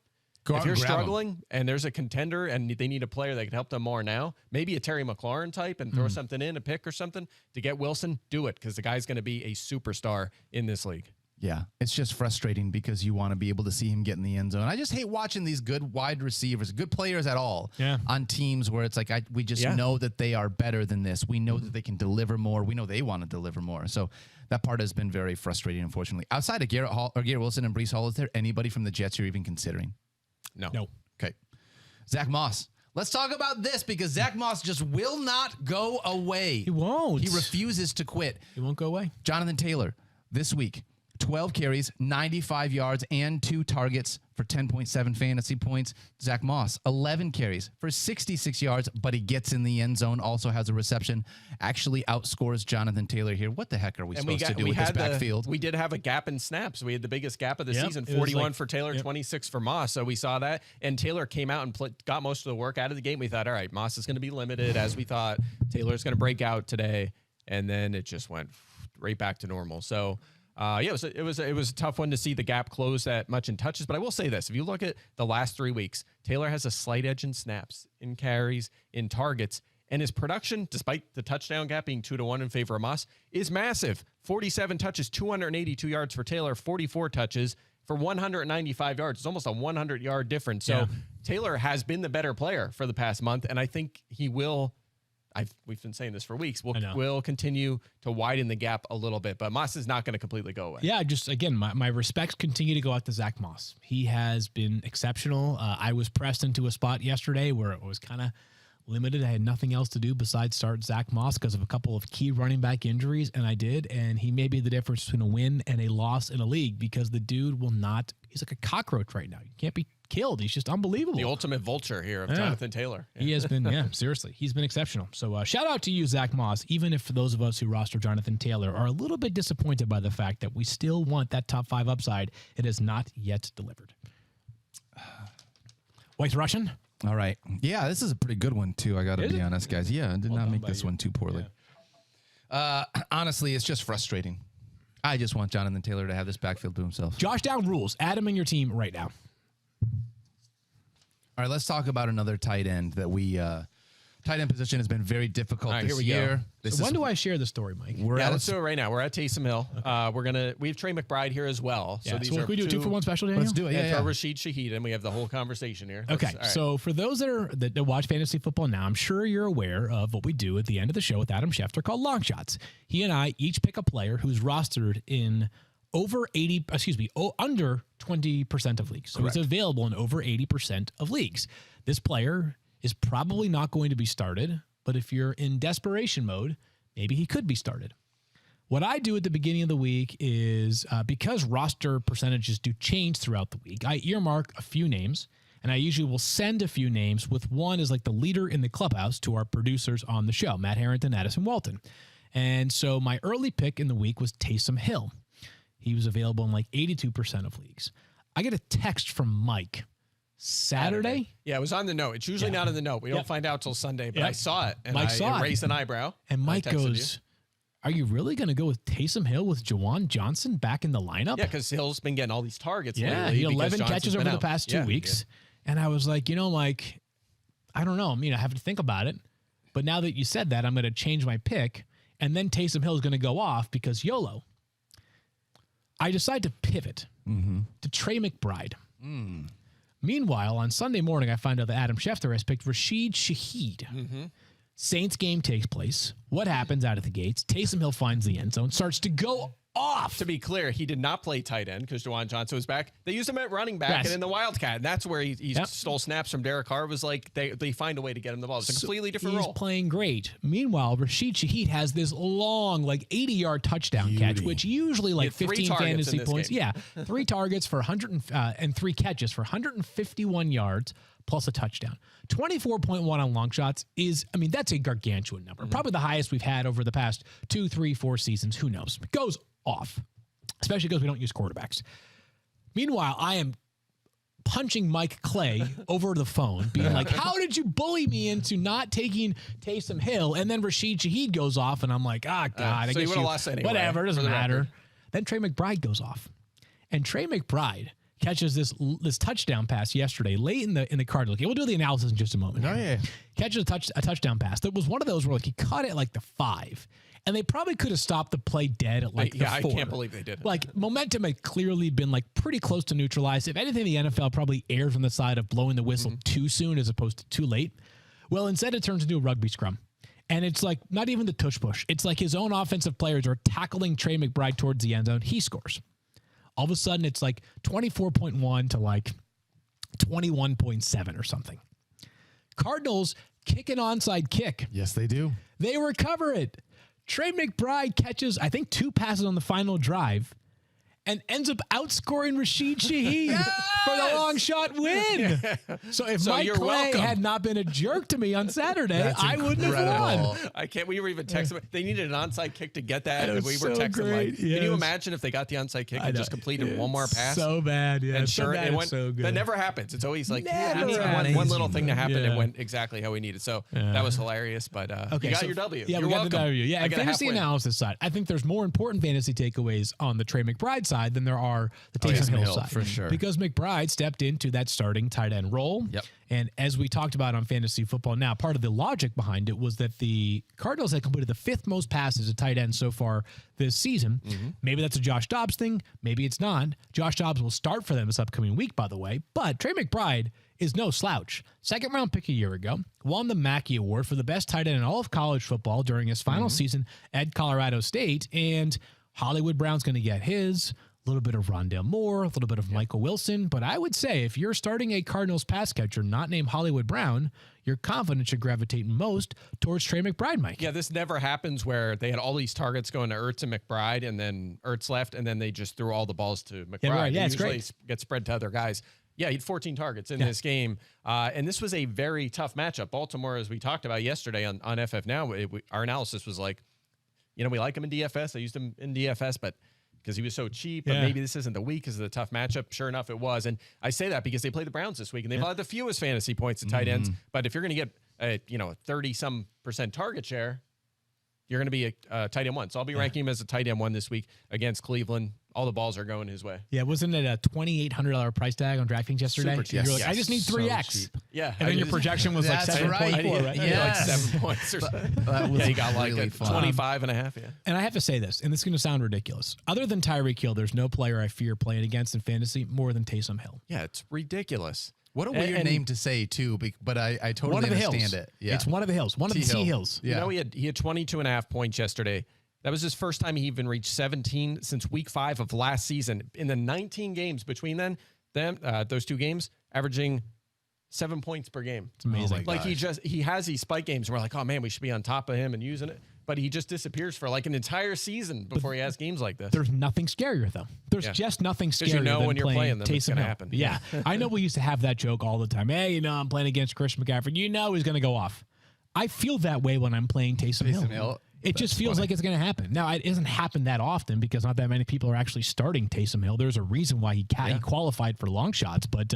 if you're struggling and there's a contender and they need a player that can help them more now, maybe a Terry McLaurin type and throw something in, a pick or something to get Wilson, do it, because the guy's going to be a superstar in this league. Yeah, it's just frustrating because you want to be able to see him get in the end zone. I just hate watching these good wide receivers, good players at all, on teams where it's like we just know that they are better than this. We know that they can deliver more. We know they want to deliver more. So that part has been very frustrating, unfortunately. Outside of Garrett Wilson and Breece Hall, is there anybody from the Jets you're even considering? No. Okay. Zach Moss. Let's talk about this because Zach Moss just will not go away. He won't. He refuses to quit. He won't go away. Jonathan Taylor, this week, 12 carries, 95 yards, and 2 targets for 10.7 fantasy points. Zach Moss, 11 carries for 66 yards, but he gets in the end zone, also has a reception, actually outscores Jonathan Taylor here. What the heck are we supposed to do with this backfield? We did have a gap in snaps. We had the biggest gap of the season, 41 for Taylor, 26 for Moss. So we saw that. And Taylor came out and got most of the work out of the game. We thought, all right, Moss is going to be limited as we thought. Taylor's going to break out today. And then it just went right back to normal. So, it was a tough one to see the gap close that much in touches. But I will say this. If you look at the last 3 weeks, Taylor has a slight edge in snaps, in carries, in targets. And his production, despite the touchdown gap being 2-1 in favor of Moss, is massive. 47 touches, 282 yards for Taylor, 44 touches for 195 yards. It's almost a 100-yard difference. So Taylor has been the better player for the past month. And I think he will... we've been saying this for weeks. We'll continue to widen the gap a little bit, but Moss is not going to completely go away. Yeah, just again, my respects continue to go out to Zach Moss. He has been exceptional. I was pressed into a spot yesterday where it was kind of limited. I had nothing else to do besides start Zach Moss because of a couple of key running back injuries, and I did. And he may be the difference between a win and a loss in a league because the dude will not. He's like a cockroach right now. You can't be killed. He's just unbelievable. The ultimate vulture here of Jonathan Taylor. Yeah. He has been, seriously. He's been exceptional. So shout out to you, Zach Moss, even if for those of us who roster Jonathan Taylor are a little bit disappointed by the fact that we still want that top 5 upside. It has not yet delivered. White Russian? All right. Yeah, this is a pretty good one, too. I got to be honest, guys. Yeah, I did not make this one too poorly. Yeah. Honestly, it's just frustrating. I just want Jonathan Taylor to have this backfield to himself. Josh Down rules. Add him in your team right now. All right, let's talk about another tight end that tight end position has been very difficult this year. So when do I share the story, Mike? Let's do it right now. We're at Taysom Hill. We have Trey McBride here as well. So these are we do a 2-for-1 special, Daniel? Let's do it. Yeah. Rashid Shaheed, and we have the whole conversation here. Okay, so for those that watch fantasy football now, I'm sure you're aware of what we do at the end of the show with Adam Schefter called Long Shots. He and I each pick a player who's rostered in under 20% of leagues. So It's available in over 80% of leagues. This player is probably not going to be started, but if you're in desperation mode, maybe he could be started. What I do at the beginning of the week is because roster percentages do change throughout the week, I earmark a few names, and I usually will send a few names with one as like the leader in the clubhouse to our producers on the show, Matt Harrington, Addison Walton. And so my early pick in the week was Taysom Hill. He was available in like 82% of leagues. I get a text from Mike Saturday. Yeah, it was on the note. It's usually not in the note. We don't find out till Sunday, but I saw it, and I raised an eyebrow. And Mike goes, are you really going to go with Taysom Hill with Jahan Dotson back in the lineup? Yeah, because Hill's been getting all these targets lately. He had 11 catches over the past 2 weeks. Yeah. And I was like, Mike, I don't know. I have to think about it. But now that you said that, I'm going to change my pick. And then Taysom Hill is going to go off because YOLO. I decide to pivot to Trey McBride. Meanwhile, on Sunday morning, I find out that Adam Schefter has picked Rashid Shaheed. Saints game takes place. What happens out of the gates? Taysom Hill finds the end zone, starts to go off. To be clear, he did not play tight end because Juwan Johnson was back. They used him at running back and in the Wildcat. And that's where he stole snaps from Derek Carr. Was like they find a way to get him the ball. It's a completely different role. He's playing great. Meanwhile, Rashid Shaheed has this long, 80-yard touchdown catch, which usually 15 fantasy points. Game. Yeah, 3 targets for 3 catches for 151 yards plus a touchdown. 24.1 on long shots is, that's a gargantuan number. Probably the highest we've had over the past 2, 3, 4 seasons. Who knows? It goes off, especially because we don't use quarterbacks. Meanwhile, I am punching Mike Clay over the phone, being like, how did you bully me into not taking Taysom Hill? And then Rashid Shaheed goes off, and I'm like, God, I guess you would have lost anyway. Whatever, doesn't matter. Then Trey McBride goes off. And Trey McBride catches this touchdown pass yesterday, late in the Cardinals game. We'll do the analysis in just a moment. Oh, yeah. Catches a touchdown pass. That was one of those where he caught it the 5. And they probably could have stopped the play dead at the 4. I can't believe they did it. Momentum had clearly been pretty close to neutralized. If anything, the NFL probably erred from the side of blowing the whistle too soon as opposed to too late. Well, instead it turns into a rugby scrum. And it's not even the tush push. It's his own offensive players are tackling Trey McBride towards the end zone. He scores. All of a sudden, it's 24.1 to 21.7 or something. Cardinals kick an onside kick. Yes, they do. They recover it. Trey McBride catches, I think, 2 passes on the final drive and ends up outscoring Rashid Shaheed for the long shot win. So if Mike Clay welcome. had not been a jerk to me on Saturday, I wouldn't have won. I can't. We were even texting. They needed an onside kick to get that, That and we was were so texting great. like, "Can you Yes. imagine if they got the onside kick and just completed one more pass?" So bad, yeah. And so sure, bad, it it's went. so good. That never happens. It's always like Never you need happens. one little thing to happen and Yeah. went exactly how we needed. So that was hilarious. But you got your W. Yeah, You're we got welcome. the W. Yeah, I and got a fantasy half win. analysis side, I think there's more important fantasy takeaways on the Trey McBride side than there are the Taysom Hill side. for sure. Because McBride stepped into that starting tight end role. Yep. And as we talked about on Fantasy Football Now, part of the logic behind it was that the Cardinals had completed the 5th most passes to tight end so far this season. Maybe that's a Josh Dobbs thing. Maybe it's not. Josh Dobbs will start for them this upcoming week, by the way. But Trey McBride is no slouch. 2nd-round pick a year ago, won the Mackey Award for the best tight end in all of college football during his final season at Colorado State. And Hollywood Brown's going to get his. A little bit of Rondale Moore, a little bit of Michael Wilson. But I would say if you're starting a Cardinals pass catcher not named Hollywood Brown, your confidence should gravitate most towards Trey McBride, Mike. Yeah, this never happens where they had all these targets going to Ertz and McBride, and then Ertz left, and then they just threw all the balls to McBride. Yeah, right. Yeah, it's usually great. Get spread to other guys. Yeah, he had 14 targets in this game. And this was a very tough matchup. Baltimore, as we talked about yesterday on FF Now, our analysis was like, we like him in DFS. I used him in DFS, but because he was so cheap, but maybe this isn't the week because of the tough matchup. Sure enough, it was. And I say that because they play the Browns this week, and they've had the fewest fantasy points at tight ends. But if you're going to get a 30-some% target share, you're going to be a tight end 1. So I'll be ranking him as a tight end 1 this week against Cleveland. All the balls are going his way. Yeah, wasn't it a $2,800 price tag on DraftKings yesterday? Super cheap. You're like, Yes. I just need 3X. cheap. Yeah. And then your projection was like That's 7.4, right. right? Yeah, Yes. like 7 points or something. That was Yeah, he got like really a fun. 25 and a half. Yeah. And I have to say this, and this is going to sound ridiculous. Other than Tyreek Hill, there's no player I fear playing against in fantasy more than Taysom Hill. Yeah, it's ridiculous. What a weird name to say, too, but I totally One of the understand hills. it. Yeah. It's one of the hills. One of the T-Hill. T hills. Yeah. He had 22 and a half points yesterday. That was his first time he even reached 17 since week 5 of last season. In the 19 games between those 2 games, averaging 7 points per game. It's amazing. my Like he has these spike games where we're like, oh man, we should be on top of him and using it. But he just disappears for like an entire season before he has games like this. There's nothing scarier, though. There's just nothing scarier you know than when you're playing them, it's Taysom gonna Hill. happen. Yeah. I know we used to have that joke all the time. Hey, I'm playing against Chris McCaffrey. You know he's going to go off. I feel that way when I'm playing Taysom Hill. It just feels like it's going to happen. Now, it doesn't happen that often because not that many people are actually starting Taysom Hill. There's a reason why he qualified for long shots, but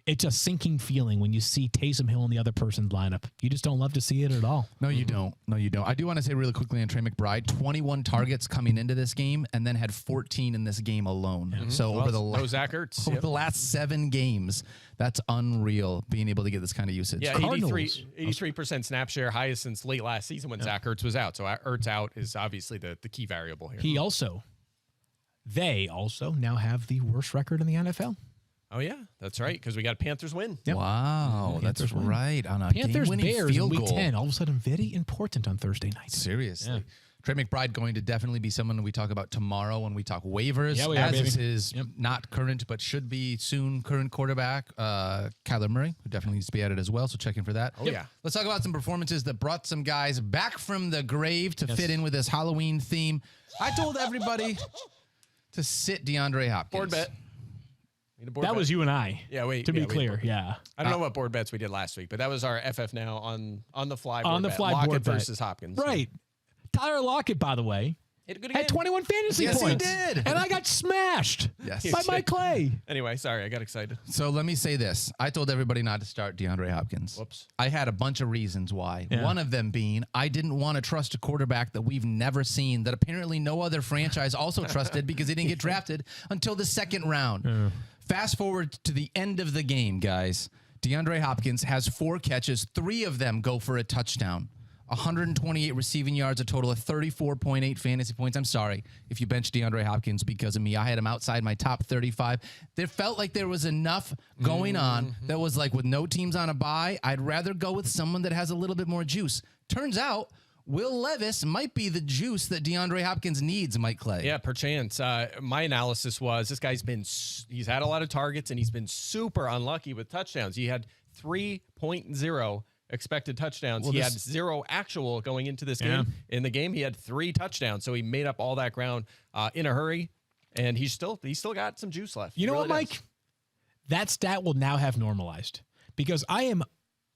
it's a sinking feeling when you see Taysom Hill in the other person's lineup. You just don't love to see it at all. No, you don't. No, you don't. I do want to say really quickly on Trey McBride, 21 targets coming into this game and then had 14 in this game alone. So over Zach Ertz. over the last 7 games, that's unreal being able to get this kind of usage. Yeah, Cardinals. 83% snap share, highest since late last season when Zach Ertz was out. So Ertz out is obviously the key variable here. They also now have the worst record in the NFL. Oh, yeah, that's right, because we got a Panthers win. Yep. Wow, that's Panthers win. right. On a Panthers game-winning Bears in field week goal. 10, all of a sudden very important on Thursday night. Seriously. Yeah. Trey McBride going to definitely be someone we talk about tomorrow when we talk waivers. Yeah, we are, as baby. is his not current, but should be soon current quarterback, Kyler Murray, who definitely needs to be added as well. So check in for that. Oh, yeah. Let's talk about some performances that brought some guys back from the grave to fit in with this Halloween theme. I told everybody to sit DeAndre Hopkins. Board bet. That was you and I. Yeah, wait. To be yeah, wait, clear, board- yeah. I don't know what board bets we did last week, but that was our FF Now on the fly board On the bet. fly Lockett board bet. versus Hopkins. Right. Tyler Lockett, by the way, had 21 fantasy Yes, he points. did. And I got smashed Yes. by Mike Clay. Anyway, sorry, I got excited. So let me say this. I told everybody not to start DeAndre Hopkins. Whoops. I had a bunch of reasons why. Yeah. One of them being I didn't want to trust a quarterback that we've never seen, that apparently no other franchise also trusted because he didn't get drafted until the 2nd round. Fast forward to the end of the game, guys. DeAndre Hopkins has 4 catches. 3 of them go for a touchdown. 128 receiving yards, a total of 34.8 fantasy points. I'm sorry if you benched DeAndre Hopkins because of me. I had him outside my top 35. There felt like there was enough going on that was like with no teams on a bye, I'd rather go with someone that has a little bit more juice. Turns out Will Levis might be the juice that DeAndre Hopkins needs, Mike Clay. Yeah, perchance. My analysis was this guy's he's had a lot of targets and he's been super unlucky with touchdowns. He had 3.0 expected touchdowns. Well, he had 0 actual going into this game. In the game, he had 3 touchdowns. So he made up all that ground in a hurry, and he's still got some juice left. You know what, Mike? That stat will now have normalized because I am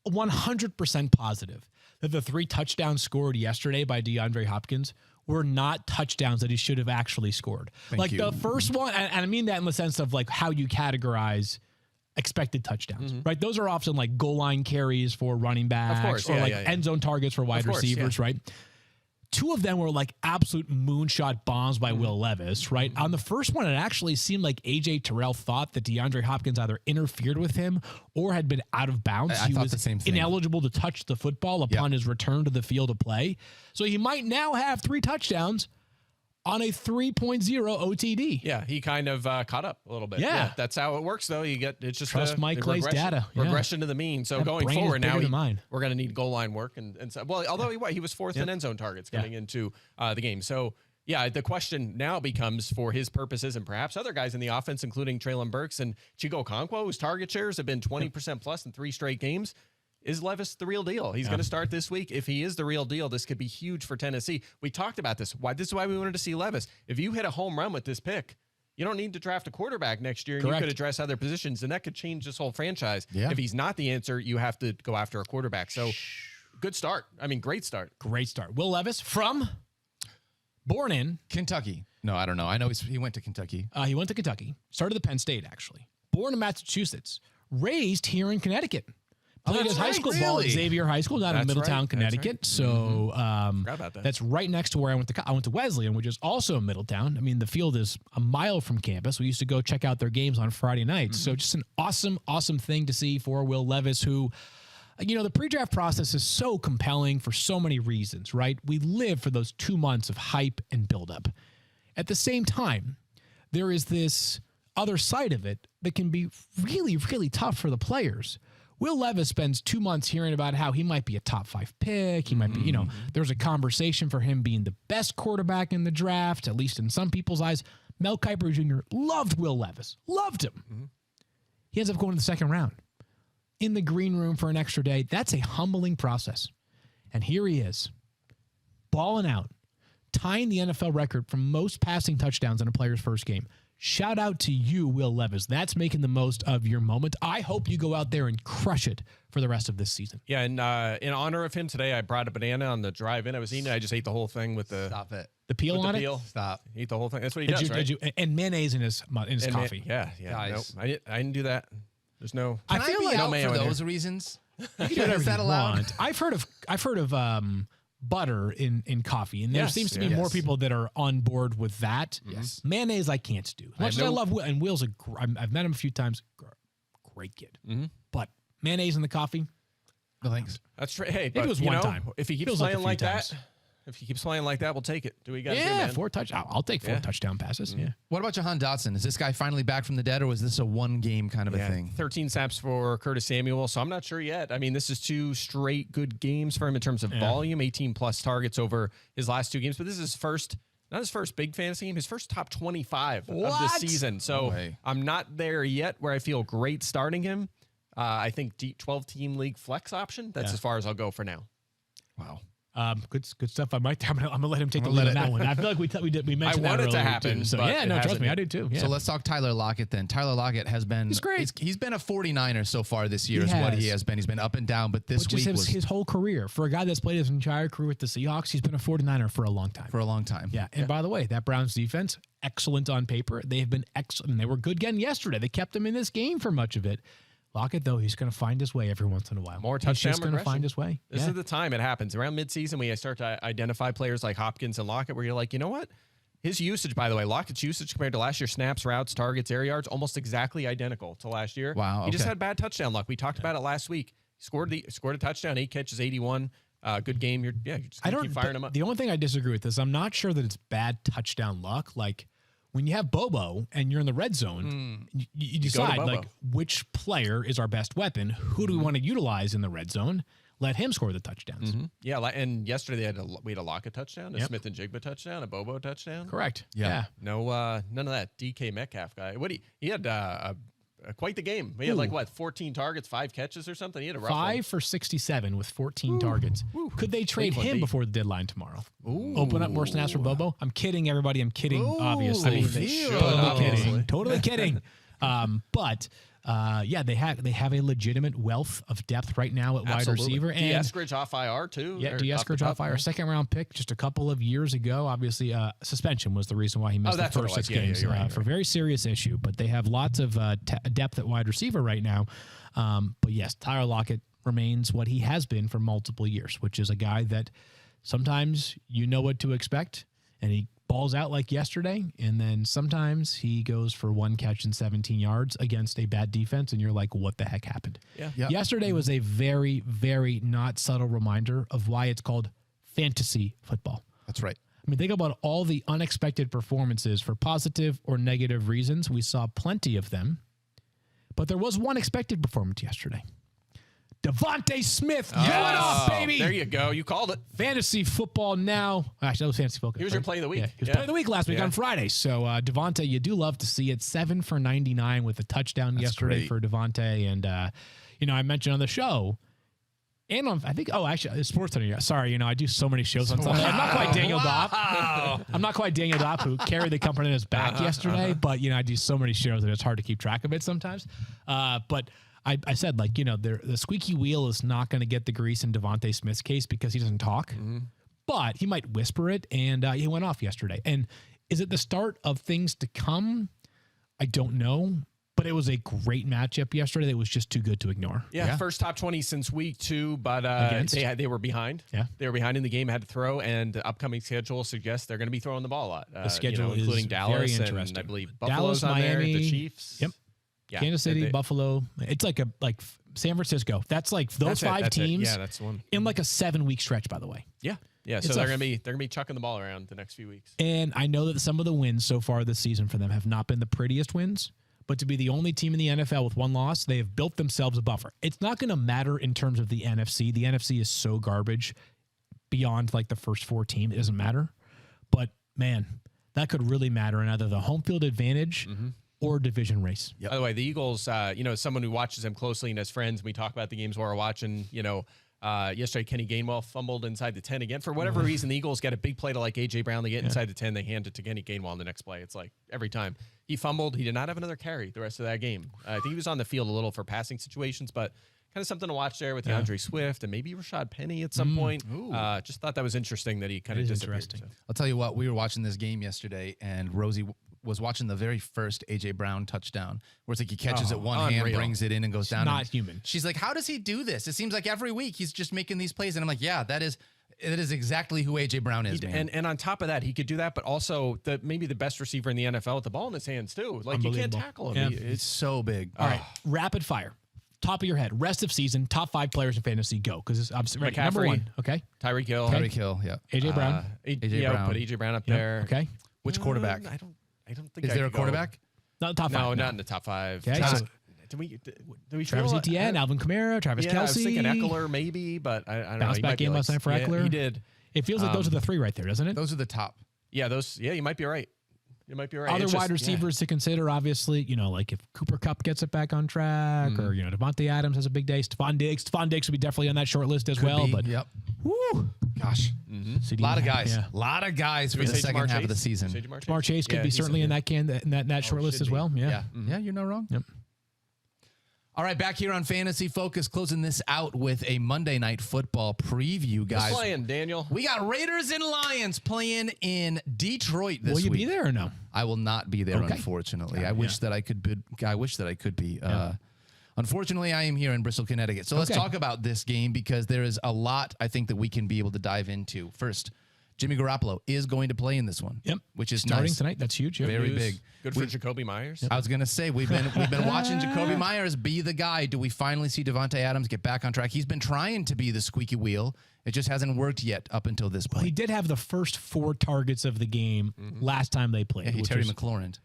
100% positive that the 3 touchdowns scored yesterday by DeAndre Hopkins were not touchdowns that he should have actually scored. Thank you. The first one, and I mean that in the sense of like how you categorize expected touchdowns, right? Those are often like goal line carries for running backs, of course, or end zone targets for wide receivers, right? 2 of them were like absolute moonshot bombs by Will Levis, right? On the first one, it actually seemed like A.J. Terrell thought that DeAndre Hopkins either interfered with him or had been out of bounds. He was the same thing. Ineligible to touch the football upon his return to the field of play. So he might now have 3 touchdowns on a 3.0 OTD. Yeah, he kind of caught up a little bit. Yeah. That's how it works, though. It's just trust Mike Clay's data. Regression to the mean. So that going forward now, we're going to need goal line work. And so, well, although he was 4th in end zone targets coming into the game. So, yeah, the question now becomes for his purposes and perhaps other guys in the offense, including Treylon Burks and Chigo Okonkwo, whose target shares have been 20% plus in 3 straight games. Is Levis the real deal? He's going to start this week. If he is the real deal, this could be huge for Tennessee. We talked about this. This is why we wanted to see Levis. If you hit a home run with this pick, you don't need to draft a quarterback next year, and you could address other positions, and that could change this whole franchise. Yeah. If he's not the answer, you have to go after a quarterback. So, good start. I mean, great start. Great start. Will Levis born in Kentucky. No, I don't know. I know he went to Kentucky. He went to Kentucky. Started at Penn State, actually. Born in Massachusetts. Raised here in Connecticut. Played his high school ball at Xavier High School down in Middletown, Connecticut. Right. So that's right next to where I went to. I went to Wesleyan, which is also in Middletown. I mean, the field is a mile from campus. We used to go check out their games on Friday nights. So just an awesome, awesome thing to see for Will Levis, who, you know, the pre-draft process is so compelling for so many reasons, right? We live for those 2 months of hype and buildup. At the same time, there is this other side of it that can be really, really tough for the players. Will Levis spends 2 months hearing about how he might be a top 5 pick. He might be, you know, there's a conversation for him being the best quarterback in the draft, at least in some people's eyes. Mel Kiper Jr. loved Will Levis, loved him. He ends up going to the 2nd round in the green room for an extra day. That's a humbling process. And here he is, balling out, tying the NFL record for most passing touchdowns in a player's first game. Shout out to you, Will Levis. That's making the most of your moment. I hope you go out there and crush it for the rest of this season. Yeah, and in honor of him today, I brought a banana on the drive in. I was eating it. I just ate the whole thing with the the peel on it. Stop. Eat the whole thing. That's what he does, right? And mayonnaise in his coffee. Yeah. Guys. Nope, I didn't do that. There's no. I feel like no mayo for those reasons. You can do whatever you want. I've heard of butter in coffee, and there seems to be more people that are on board with that. Yes. Mayonnaise I can't do. As much as I love Will, and Will's I've met him a few times. Great kid. But mayonnaise in the coffee, no thanks. That's right. Hey, it was one time. If he keeps playing like that, we'll take it. Do we got? Yeah, 4 touchdowns. I'll take 4 touchdown passes. Yeah. What about Jahan Dotson? Is this guy finally back from the dead, or was this a 1-game kind of a thing? 13 snaps for Curtis Samuel, so I'm not sure yet. I mean, this is 2 straight good games for him in terms of volume, 18-plus targets over his last 2 games. But this is not his first big fantasy game, his first top 25 of the season. So I'm not there yet where I feel great starting him. I think 12-team league flex option, that's as far as I'll go for now. Wow. Good stuff. I'm gonna let him take the lead on that one. I feel like we mentioned that earlier. I want it to happen. Too, so trust me, I do too. Yeah. So let's talk Tyler Lockett then. Tyler Lockett has been he's great. He's been a 49er so far this year. What he has been. He's been up and down, but this week was his whole career. For a guy that's played his entire career with the Seahawks, he's been a 49er for a long time. Yeah. And by the way, that Browns defense, excellent on paper. They have been excellent. They were good again yesterday. They kept him in this game for much of it. Lockett, though, he's going to find his way every once in a while. More touchdown He's just going to find his way. This is the time it happens. Around midseason, we start to identify players like Hopkins and Lockett where you're like, you know what? His usage, by the way, Lockett's usage compared to last year, snaps, routes, targets, air yards, almost exactly identical to last year. Wow. He just had bad touchdown luck. We talked about it last week. He scored a touchdown, 8 catches, 81. Good game. You're just going to keep firing him up. The only thing I disagree with is I'm not sure that it's bad touchdown luck. Like, when you have Bobo and you're in the red zone, you decide like which player is our best weapon. Who do we want to utilize in the red zone? let him score the touchdowns. Yeah, and yesterday we had a Lockett touchdown, a Smith and Jigba touchdown, a Bobo touchdown. Correct. Yeah. No, none of that DK Metcalf guy. He had quite the game. He had 14 targets, 5 catches or something. He had a rough 5 for 67 with 14 targets. Could they trade him before the deadline tomorrow? Open up more snaps for Bobo? I'm kidding, everybody. I'm kidding, obviously. Totally kidding. But they have a legitimate wealth of depth right now at wide receiver. And Eskridge off IR too. Yeah, Eskridge off IR. Second round pick just a couple of years ago. Obviously, suspension was the reason why he missed the first 6 games for a very serious issue. But they have lots of depth at wide receiver right now. But yes, Tyler Lockett remains what he has been for multiple years, which is a guy that sometimes you know what to expect, and he balls out like yesterday, and then sometimes he goes for 1 catch and 17 yards against a bad defense, and you're like, what the heck happened? Yeah. Yesterday was a very, very not subtle reminder of why it's called fantasy football. That's right. I mean, think about all the unexpected performances for positive or negative reasons. We saw plenty of them, but there was one expected performance yesterday. Devontae Smith going off, baby. There you go. You called it. Fantasy football now. Actually, that was fantasy football. He was your play of the week. Yeah, he was play of the week last week on Friday. So, Devontae, you do love to see it. 7 for 99 with a touchdown yesterday for Devontae. And, I mentioned on the show, and on, I think, Sports Center. Sorry, I do so many shows on Sunday. I'm not quite Daniel Dopp. I'm not quite Daniel Dopp, who carried the company in his back yesterday. But, I do so many shows that it's hard to keep track of it sometimes. But I said, the squeaky wheel is not going to get the grease in Devontae Smith's case because he doesn't talk, but he might whisper it, and he went off yesterday. And is it the start of things to come? I don't know, but it was a great matchup yesterday that was just too good to ignore. Yeah. First top 20 since week 2, but they were behind. Yeah, they were behind in the game, had to throw, and the upcoming schedule suggests they're going to be throwing the ball a lot. The schedule including is Dallas very interesting. And I believe Buffalo's Dallas, on Miami, there, the Chiefs. Yep. Yeah, Kansas City, Buffalo. It's like San Francisco. That's those 5 teams. Yeah, that's the one. In like a 7-week stretch, by the way. Yeah. So they're gonna be chucking the ball around the next few weeks. And I know that some of the wins so far this season for them have not been the prettiest wins, but to be the only team in the NFL with 1 loss, they have built themselves a buffer. It's not going to matter in terms of the NFC. The NFC is so garbage beyond the first 4 teams. It doesn't matter. But man, that could really matter in either the home field advantage or division race. By the way, the Eagles, as someone who watches them closely and as friends, we talk about the games we're watching, yesterday Kenny Gainwell fumbled inside the 10 again. For whatever reason, the Eagles get a big play to A.J. Brown. They get inside the 10. They hand it to Kenny Gainwell on the next play. It's every time. He fumbled. He did not have another carry the rest of that game. I think he was on the field a little for passing situations, but kind of something to watch there with DeAndre Swift and maybe Rashad Penny at some point. Just thought that was interesting that he kind of disappeared. So. I'll tell you what, we were watching this game yesterday, and Rosie was watching the very first A.J. Brown touchdown, where it's he catches it one hand, brings it in, and goes down. Not human. She's like, how does he do this? It seems like every week he's just making these plays. And I'm like, yeah, it is exactly who A.J. Brown is, man. And on top of that, he could do that, but also maybe the best receiver in the NFL with the ball in his hands, too. You can't tackle him. Yeah. It's so big. All right, rapid fire. Top of your head, rest of season, top 5 players in fantasy, go. Because I'm ready. Number 1, okay? Tyreek Hill. Tyreek Hill, yeah. A.J. Brown. A.J. Brown. Put A.J. Brown up there. Okay. Which quarterback? I don't think is there a quarterback? Not the top 5. No, not in the top 5. Okay, do we Travis Etienne, Alvin Kamara, Travis Kelce. I was thinking Eckler maybe, but I don't know. Bounce back game last night for Eckler. He did. It feels like those are the 3 right there, doesn't it? Those are the top. Yeah, you might be right. You might be right. Other wide receivers to consider, obviously, if Cooper Kupp gets it back on track, or Devontae Adams has a big day. Stephon Diggs would be definitely on that short list as well. But woo, gosh, a lot of guys, a lot of guys for the second half of the season. Jamar Chase could be certainly in that short list as well. Yeah, you're not wrong. Yep. All right, back here on Fantasy Focus, closing this out with a Monday Night Football preview, guys. Who's playing, Daniel? We got Raiders and Lions playing in Detroit this week. Will you be there or no? I will not be there, unfortunately. I wish that I could be. Unfortunately, I am here in Bristol, Connecticut. So let's talk about this game because there is a lot I think that we can be able to dive into. First, Jimmy Garoppolo is going to play in this one. Yep. Which is starting tonight. That's huge. Yep. Very big. Good for Jacoby Myers. I was going to say, we've been watching Jacoby Myers be the guy. Do we finally see Devontae Adams get back on track? He's been trying to be the squeaky wheel. It just hasn't worked yet up until this point. Well, he did have the first 4 targets of the game last time they played. Yeah, Terry McLaurin.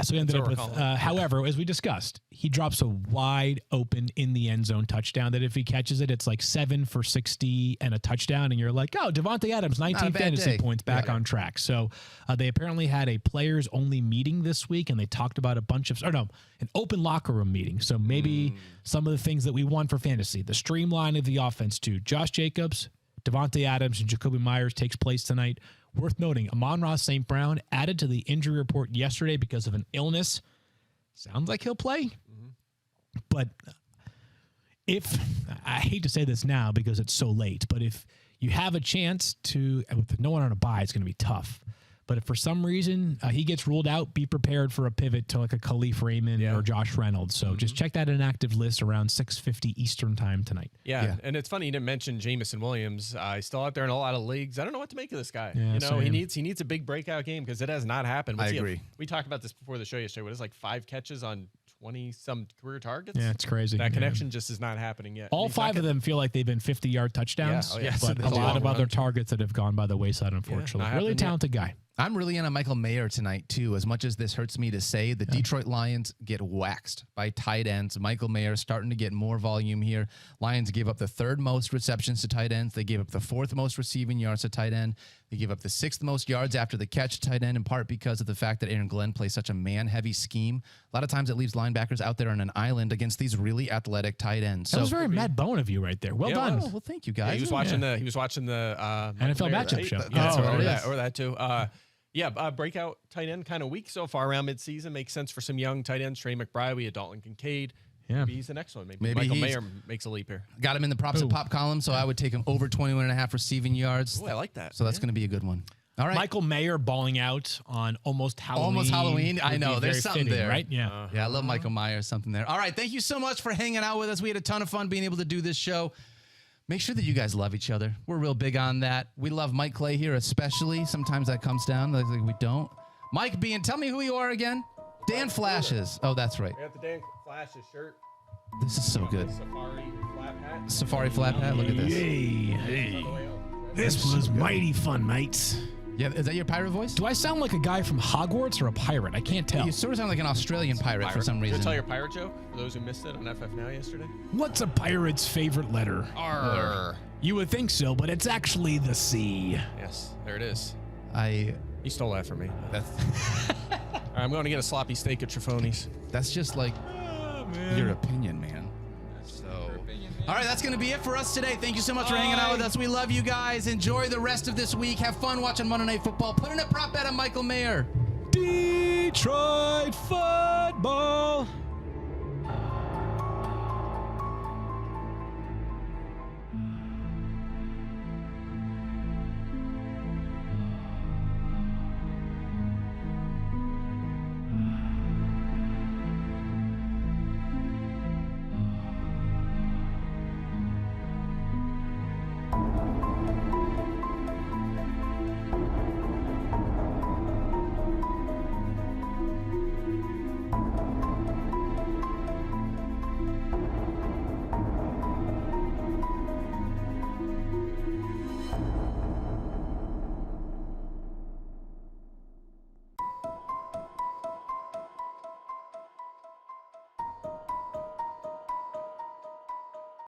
So we ended up with, however, as we discussed, he drops a wide open in the end zone touchdown that if he catches it, it's like 7 for 60 and a touchdown. And you're like, oh, Devontae Adams, 19 fantasy points back on track. So they apparently had a players only meeting this week and they talked about an open locker room meeting. So maybe some of the things that we won for fantasy, the streamline of the offense to Josh Jacobs, Devontae Adams, and Jacoby Myers takes place tonight. Worth noting, Amon-Ra St. Brown added to the injury report yesterday because of an illness. Sounds like he'll play. But I hate to say this now because it's so late, but if you have a chance to, with no one on a bye, it's going to be tough. But if for some reason he gets ruled out, be prepared for a pivot to like a Khalif Raymond or Josh Reynolds. So just check that inactive list around 6:50 Eastern time tonight. Yeah, and it's funny you didn't mention Jamison Williams. He's still out there in a lot of leagues. I don't know what to make of this guy. Yeah, he needs a big breakout game because it has not happened. I agree. We talked about this before the show yesterday. What is like 5 catches on 20-some career targets? Yeah, it's crazy. That connection just is not happening yet. All 5 of them feel like they've been 50-yard touchdowns, but a lot of other targets that have gone by the wayside, unfortunately. Really talented guy. I'm really on a Michael Mayer tonight, too. As much as this hurts me to say, the Detroit Lions get waxed by tight ends. Michael Mayer starting to get more volume here. Lions gave up the 3rd most receptions to tight ends. They gave up the 4th most receiving yards to tight end. They gave up the 6th most yards after the catch to tight end, in part because of the fact that Aaron Glenn plays such a man-heavy scheme. A lot of times it leaves linebackers out there on an island against these really athletic tight ends. That was very Matt Bowen of you right there. Well done. Well, thank you, guys. He was watching the NFL matchup show. Or that too. Breakout tight end kind of weak so far around midseason. Makes sense for some young tight ends. Trey McBride, we had Dalton Kincaid. Yeah. Maybe he's the next one. Maybe Michael Mayer makes a leap here. Got him in the props and pop column, so I would take him over 21.5 receiving yards. Oh, I like that. So that's going to be a good one. All right. Michael Mayer balling out on almost Halloween. Almost Halloween. I know. There's something fitting, there. Right? Yeah. Yeah, I love Michael Myers. Something there. All right. Thank you so much for hanging out with us. We had a ton of fun being able to do this show. Make sure that you guys love each other. We're real big on that. We love Mike Clay here especially. Sometimes that comes down. Like we don't. Mike B, and tell me who you are again. Dan Flashes. Oh, that's right. I got the Dan Flashes shirt. This is so good. Safari flap hat. Safari flap hat. Look at this. Hey. This was mighty fun, mates. Yeah, is that your pirate voice? Do I sound like a guy from Hogwarts or a pirate? I can't tell. You sort of sound like an Australian pirate for some reason. Did I tell your pirate joke for those who missed it on FF Now yesterday? What's a pirate's favorite letter? R. You would think so, but it's actually the C. Yes, there it is. You stole that from me. That's I'm going to get a sloppy steak at Trifoni's. That's just like your opinion, man. All right, that's going to be it for us today. Thank you so much for hanging out with us. We love you guys. Enjoy the rest of this week. Have fun watching Monday Night Football. Put in a prop bet on Michael Mayer. Detroit Football.